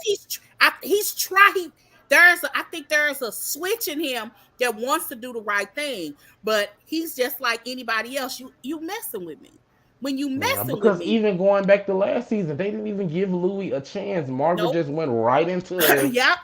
he's trying. I think there's a switch in him that wants to do the right thing, but he's just like anybody else. You messing with me when you Yeah, messing with because me. even going back to last season, they didn't even give Louis a chance. Margaret Nope. just went right into Yep.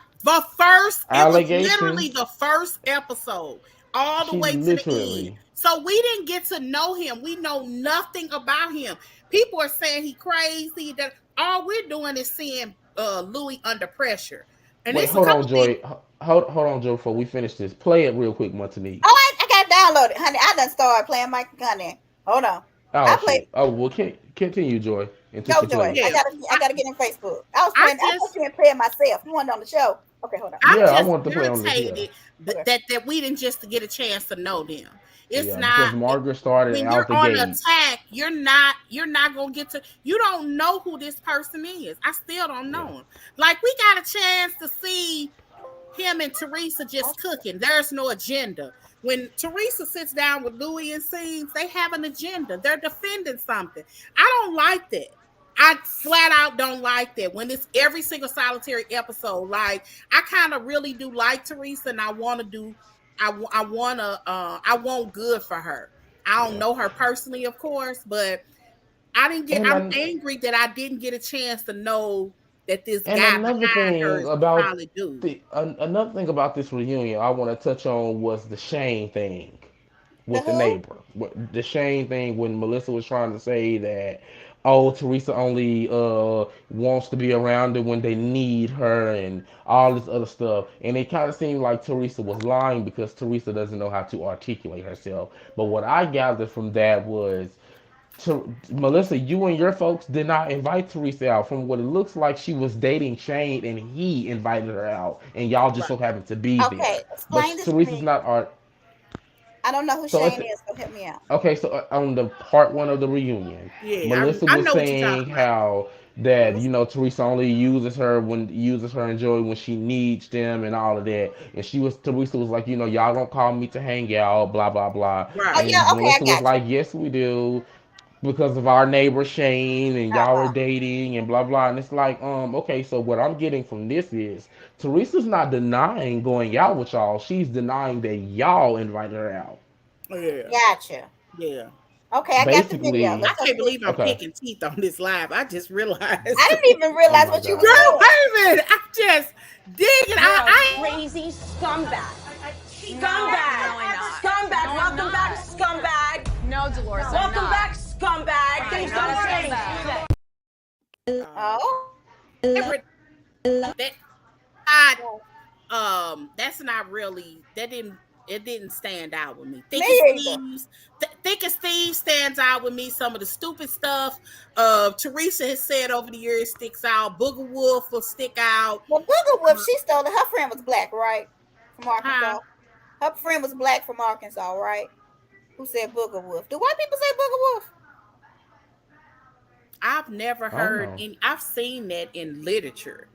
It was literally allegations. the first episode all the She way to the end. literally, So we didn't get to know him. We know nothing about him. People are saying he crazy. That all we're doing is seeing Louis under pressure. And wait, it's a hold on, couple things. Joy. Hold on, Joy, before we finish this. Play it real quick, Montanique. Oh, I got downloaded, honey. I done started playing my honey. Hold on. Oh I played. shit. Oh well, continue, Joy, until Go, she Joy. plays. I Yeah. gotta. I I, gotta get in Facebook. I was I playing. I thought just you been playing myself. You weren't on the show. Okay, hold on. I'm Yeah, I just wanted to play on this. Yeah, irritated Okay. that we didn't just get a chance to know them. It's yeah, because not Margaret started when out you're the on gate. attack, you're not gonna get to you don't know who this person is. I still don't Yeah, know him. Like we got a chance to see him and Teresa just cooking. There's no agenda. When Teresa sits down with Louis and sings, they have an agenda. They're defending something. I don't like that. I flat out don't like that when it's every single solitary episode. Like I kind of really do like Teresa, and I want to do. I want to. I want good for her. I don't yeah. know her personally, of course, but I didn't get. And I'm I, angry that I didn't get a chance to know that this And guy another behind her thing is a about solid dude. another thing about this reunion I want to touch on was the Shane thing The with the who? neighbor. The Shane thing when Melissa was trying to say that oh Teresa only wants to be around it when they need her and all this other stuff. And it kind of seemed like Teresa was lying because Teresa doesn't know how to articulate herself. But what I gathered from that was Melissa, you and your folks did not invite Teresa out. From what it looks like, she was dating Shane, and he invited her out, and y'all just Right. so happened to be Okay, there. But explain this to Teresa's me. not art. I don't know who So Shane it's is, so help me out. okay. So on the part one of the reunion, Yeah, Melissa I was know what you're saying talking about. how that Melissa. Teresa only uses her and Joey when she needs them and all of that. And Teresa was like y'all don't call me to hang out, blah blah blah. Oh Right. yeah, And okay, I Melissa was got you. like, yes we do because of our neighbor Shane and y'all are Uh-huh. dating and blah blah. And it's like, okay, so what I'm getting from this is Teresa's not denying going out with y'all. She's denying that y'all invited her out. Yeah. Gotcha. Yeah. Okay, I got the video. I Basically, Let's go can't see it. believe I'm okay. picking teeth on this live. I just realized. I didn't even Oh realize my what you was god. Girl, doing. wait a minute. I'm just digging. You're a I crazy scumbag. Scumbag. No, I'm not. Scumbag. No, I'm Welcome not. back, scumbag. No, Dolores, I'm Welcome not. back, scumbag. I'm Things not don't a change. scumbag. uh, Oh. never that God That's not really that didn't it didn't stand out with me. Me Thick as either. Thieves, Thick as Thieves stands out with me. Some of the stupid stuff Teresa has said over the years sticks out. Booger Wolf will stick out. Well, Booger Wolf, she stole it. Her friend was black, right? From Huh? Arkansas. Her friend was black from Arkansas, right? Who said Booger Wolf? Do white people say Booger Wolf? I've never I don't heard know. any. I've seen that in literature.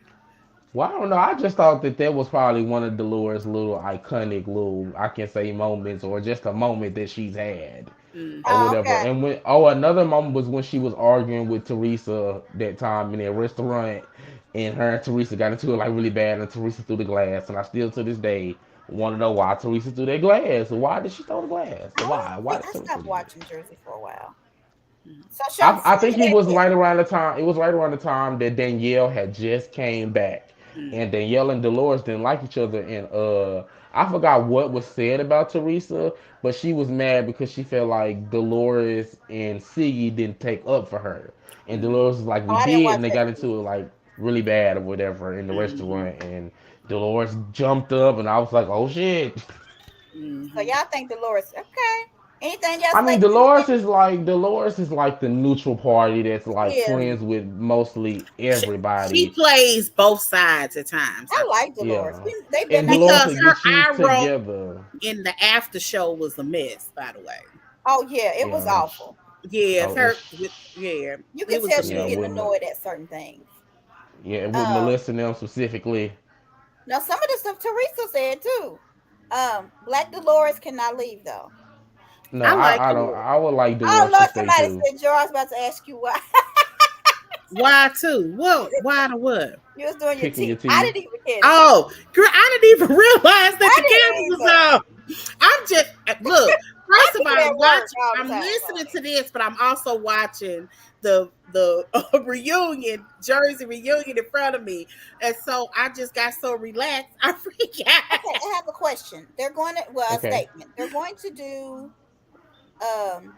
Well, I don't know. I just thought that that was probably one of Dolores' little iconic little I can say moments, or just a moment that she's had, or Mm-hmm. Oh, whatever. okay. And when another moment was when she was arguing with Teresa that time in that restaurant, and her and Teresa got into it like really bad, and Teresa threw the glass. And I still to this day want to know why Teresa threw that glass. Why did she throw the glass? I don't Why? Why think did I Teresa stopped do that? watching Jersey for a while. Mm-hmm. So show I think me it that was clip. right around the time. It was right around the time that Danielle had just came back, and Mm-hmm. Danielle and Dolores didn't like each other. And I forgot what was said about Teresa, but she was mad because she felt like Dolores and Siggy didn't take up for her, and Dolores was like, Oh, "We I didn't did," watch and they that got season. into it like really bad or whatever in the Mm-hmm. restaurant, and Dolores jumped up, and I was like, "Oh shit." So Mm-hmm. y'all think Dolores? Okay. Anything else, I mean, ladies? Dolores is like the neutral party that's She like is. friends with mostly She everybody. plays both sides at times, I I think. like Dolores. Yeah, They better and not get. Dolores Because will her get you eye roll together. in the after show was a mess, by the way. Oh yeah, it was Yeah, awful. Yeah, oh, yeah, You could it was tell a she was yeah, mess. getting annoyed at certain things. yeah, with Um, Melissa and them specifically. Now some of the stuff Teresa said too. Black Dolores cannot leave though. No, I like I don't. Dolores. I would like Oh Dolores to Lord, stay somebody too. said Joe. I was about to ask you why Why too? What? Why the what? you was doing your Picking your teeth. I teeth. didn't even catch it. Oh, girl, I didn't even realize that I the camera didn't was either. on. I'm just look. I First of do all, it at work all the I'm time. listening to this, but I'm also watching the reunion, Jersey reunion in front of me, and so I just got so relaxed, I forgot. Okay, I have a question. They're going to well a Okay. statement. They're going to do um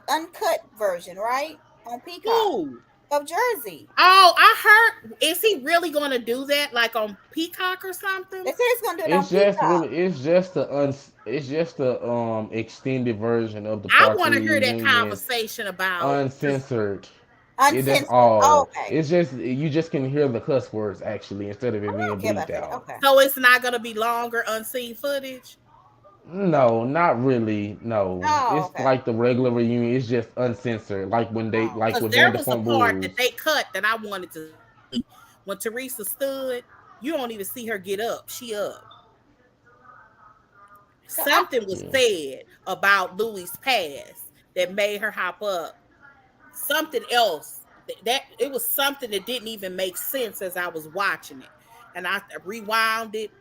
uncut version, right? On Peacock Who? of Jersey. Oh, I heard. Is he really going to do that, like on Peacock or They something? said it's gonna do it on Peacock. It's just the extended version of the I part want to three hear that reunion, conversation about because uncensored. That's Uncensored. Oh, all. okay. It's just you just can hear the cuss words actually instead of Oh, it I being don't care bleeped about that. out. Okay. so it's not going to be longer unseen footage. No, not really. No, Oh, it's okay. like the regular reunion. It's just uncensored, Oh, like Because with there was a Vanderpump part that Rules. they cut that I wanted to see. When Teresa stood, you don't even see her get up. She up. so I Something was Yeah, said about Louis' past that made her hop up. Something else that it was something that didn't even make sense as I was watching it. And I rewound it.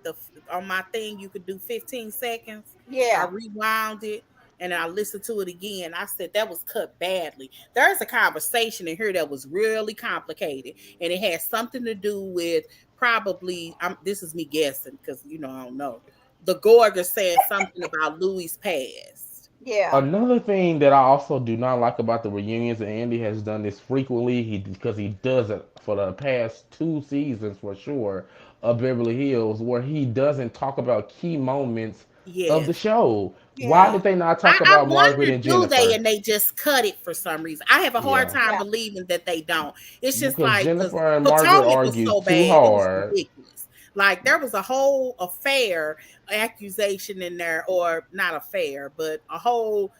On my thing, you could do 15 seconds. I yeah. rewound it and I listened to it again. I said that was cut badly. There's a conversation in here that was really complicated, and it had something to do with probably. This is me guessing because I don't know. The Gorga saying something about Louis' past. Yeah. another thing that I also do not like about the reunions, and Andy has done this frequently, because he does it for the past 2 seasons for sure of Beverly Hills, where he doesn't talk about key moments of the Yes. show. Why Yeah. did they not talk I about Margaret wonder, and do they, Jennifer? and they just cut it for some reason. I have a hard Yeah, time Yeah. believing that they don't. It's just because like because Jennifer and Margaret Potomac was argued so too bad, it was hard. ridiculous. Like there was a whole affair accusation in there, or not affair, but a whole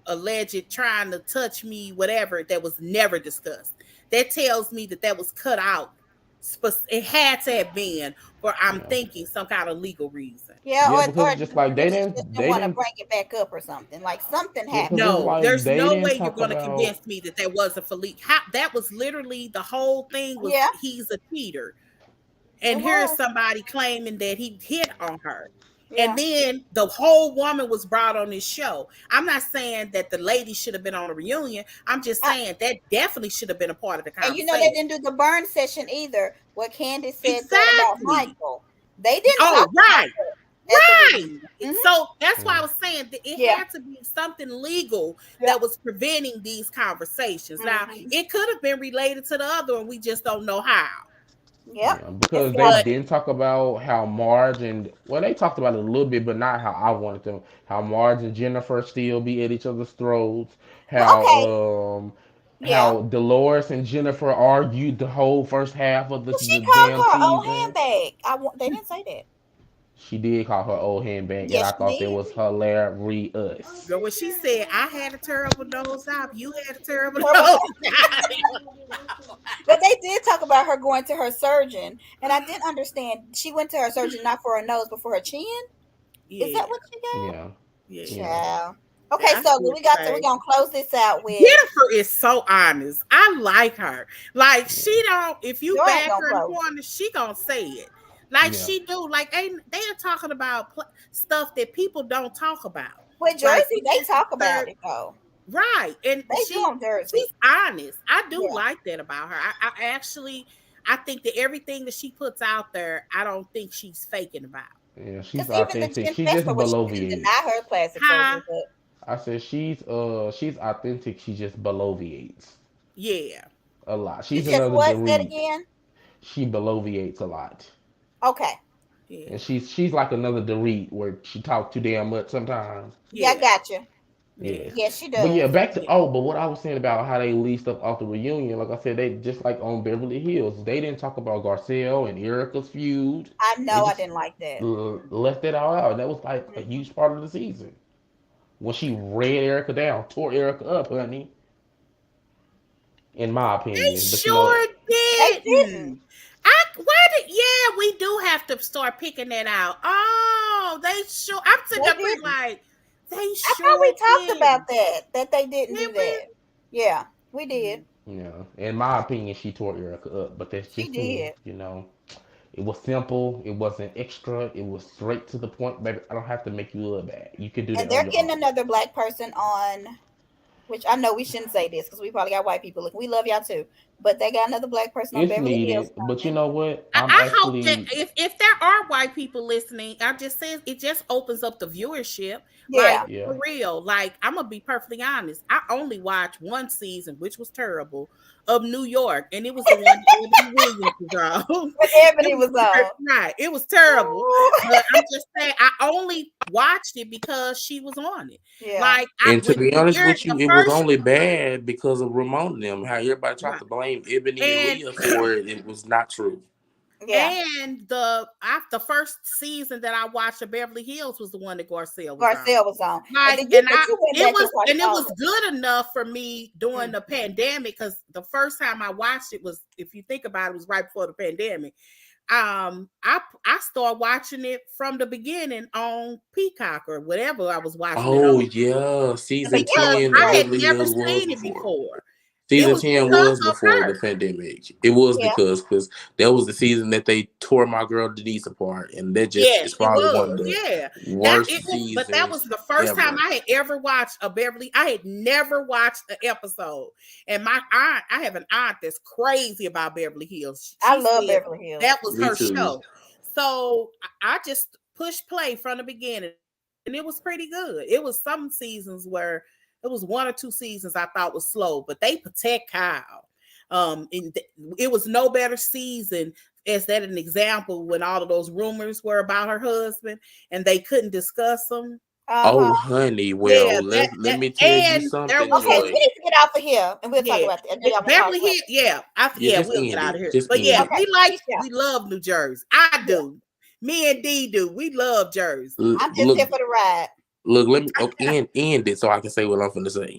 alleged trying to touch me, whatever, that was never discussed. That tells me that was cut out. It had to have been for I'm Yeah, thinking some kind of legal reason. Yeah. yeah, Or because it's just the like producers just didn't they want to didn't bring it back up or something. Like something yeah, because happened. it's No, like there's they no didn't way you're talk going to about. convince me that wasn't for leak. That was literally the whole thing was Yeah, he's a cheater. it And here's was. somebody claiming that he hit on her. And Yeah. then the whole woman was brought on this show. I'm not saying that the lady should have been on a reunion. I'm just I, saying that definitely should have been a part of the and they conversation. didn't do the burn session either. Where Candy said that about Exactly. Michael. They didn't talk Oh, about right. that at the Right. reunion. Hmm. So that's why I Yeah. was saying that it Yeah. had to be something legal Yeah. that was preventing these conversations. Now, Hmm. it could have been related to the other, and we just don't know how. Yep. Yeah, It's because they got But didn't talk about how Marge and well, they talked about it a little bit, but not how I wanted them. How Marge and Jennifer still be at each other's throats. well, okay. Yeah. How Dolores and Jennifer argued the whole first half of Well, she the called damn her old season. handbag. They didn't say that. She did call her old handbag, and Yes, I she thought that did. was hilarious. girl, when she said I had a terrible nose job, you had a terrible Terrible. nose job. But they did talk about her going to her surgeon, and I didn't understand. She went to her surgeon not for her nose, but for her chin. Is that Yeah, what she got? Yeah, yeah. yeah, Child. Okay, I so should we're say gonna close this out with Jennifer is so honest. I like her. Like she yeah, don't. If you Joy ain't back gonna her in the close. corner, she gonna say it. Like yeah. she do. Like ain't they are talking about stuff that people don't talk about. With Like Jersey, this they is the talk about third. it though. Right. And They do on she's Jersey. honest. I do Yeah. like that about her. I actually I think that everything that she puts out there, I don't think she's faking about. Yeah, she's Because even the authentic. Jen She just Festival, where she couldn't bloviates. deny her plastic Huh? surgery, but I said she's authentic. She just bloviates Yeah. a lot. she She's just another what said Dorit. again? She bloviates a lot, Okay. and Yeah. she's like another Dorit where she talks too damn much sometimes. Yeah, I Yeah. got you. Yes, Yeah. Yes, she but yeah, does. back to Yeah. oh, but what I was saying about how they leave stuff off the reunion, like I said, they just like on Beverly Hills, they didn't talk about Garcelle and Erica's feud. I They know I just didn't like that. left it all out, and that was like a Mm-mm. huge part of the season when she read Erica down, tore Erica up, honey. In my They opinion, but you know, sure They didn't. didn't. I why did yeah, we do have to start picking that out. Oh, they sure I'm sitting They up here didn't. like they I thought sure we talked about didn't. that they didn't Did do we? that. Yeah, we did. Mm. yeah, in my opinion, she tore Erica up, but that's She just me. did. You know, it was simple. It wasn't extra. It was straight to the point, baby. I don't have to make you look bad. You can do And that on they're your getting own. another black person on, which I know we shouldn't say this because we probably got white people. Look, we love y'all too, but they got another black person on It's Beverly Hills needed, but you coming. know what? I'm I hope that actually. if there are white people listening, I just says it just opens up the viewership. Like Yeah. Yeah. for real, like I'm gonna be perfectly honest. I only watched one season, which was terrible, of New York, and it was the one that Ebony Williams was on. When It Ebony was was on. right. It was terrible, Ooh. but I'm just saying I only watched it because she was on it. Yeah. Like I And to be when honest you're with the you, it was first only bad because of Ramona and them. How everybody tried right, to blame Ebony and and Leah for it, it was not true. Yeah. And the first season that I watched of Beverly Hills was the one that Garcelle was on. Garcelle was on. And Like, then you went back and watched and it all was of good enough for me it. during Mm. the pandemic because the first time I watched it was, if you think about it, was right before the pandemic. I started watching it from the beginning on Peacock or whatever I was watching it Oh on yeah, The season beginning because was 10 of I had great. Beverly never Hills was seen it before. before. It Season was 10 because was of before the her. pandemic. It was Yeah. because that was the season that they tore my girl Denise apart, and that just Yes, is it probably one was. of the Yeah. That it worst was, but that was seasons the first time ever. I had ever watched a Beverly. I had never watched an episode. And my aunt, I have an aunt that's crazy about Beverly Hills. I She love said Beverly Hills. that was Me her too. show. So I just pushed play from the beginning. And it was pretty good. It was some seasons where it was one or two seasons I thought was slow, but they protect Kyle. It was no better season as that an example when all of those rumors were about her husband and they couldn't discuss them. Uh-huh. Oh honey, Yeah, well let me tell you and there something, was Okay, so we Joy. need to get off of here and we'll talk yeah, about that. And then y'all can talk Beverly later. Hills. Yeah, Yeah, yeah, just we'll get end out of it. here. Just But yeah, end Okay. it. Peace out. we love New Jersey. I Yeah. do. Me and Dee do. We love Jersey. I'm just here Look, for the ride. look, let me end it so I can say what I'm finna say.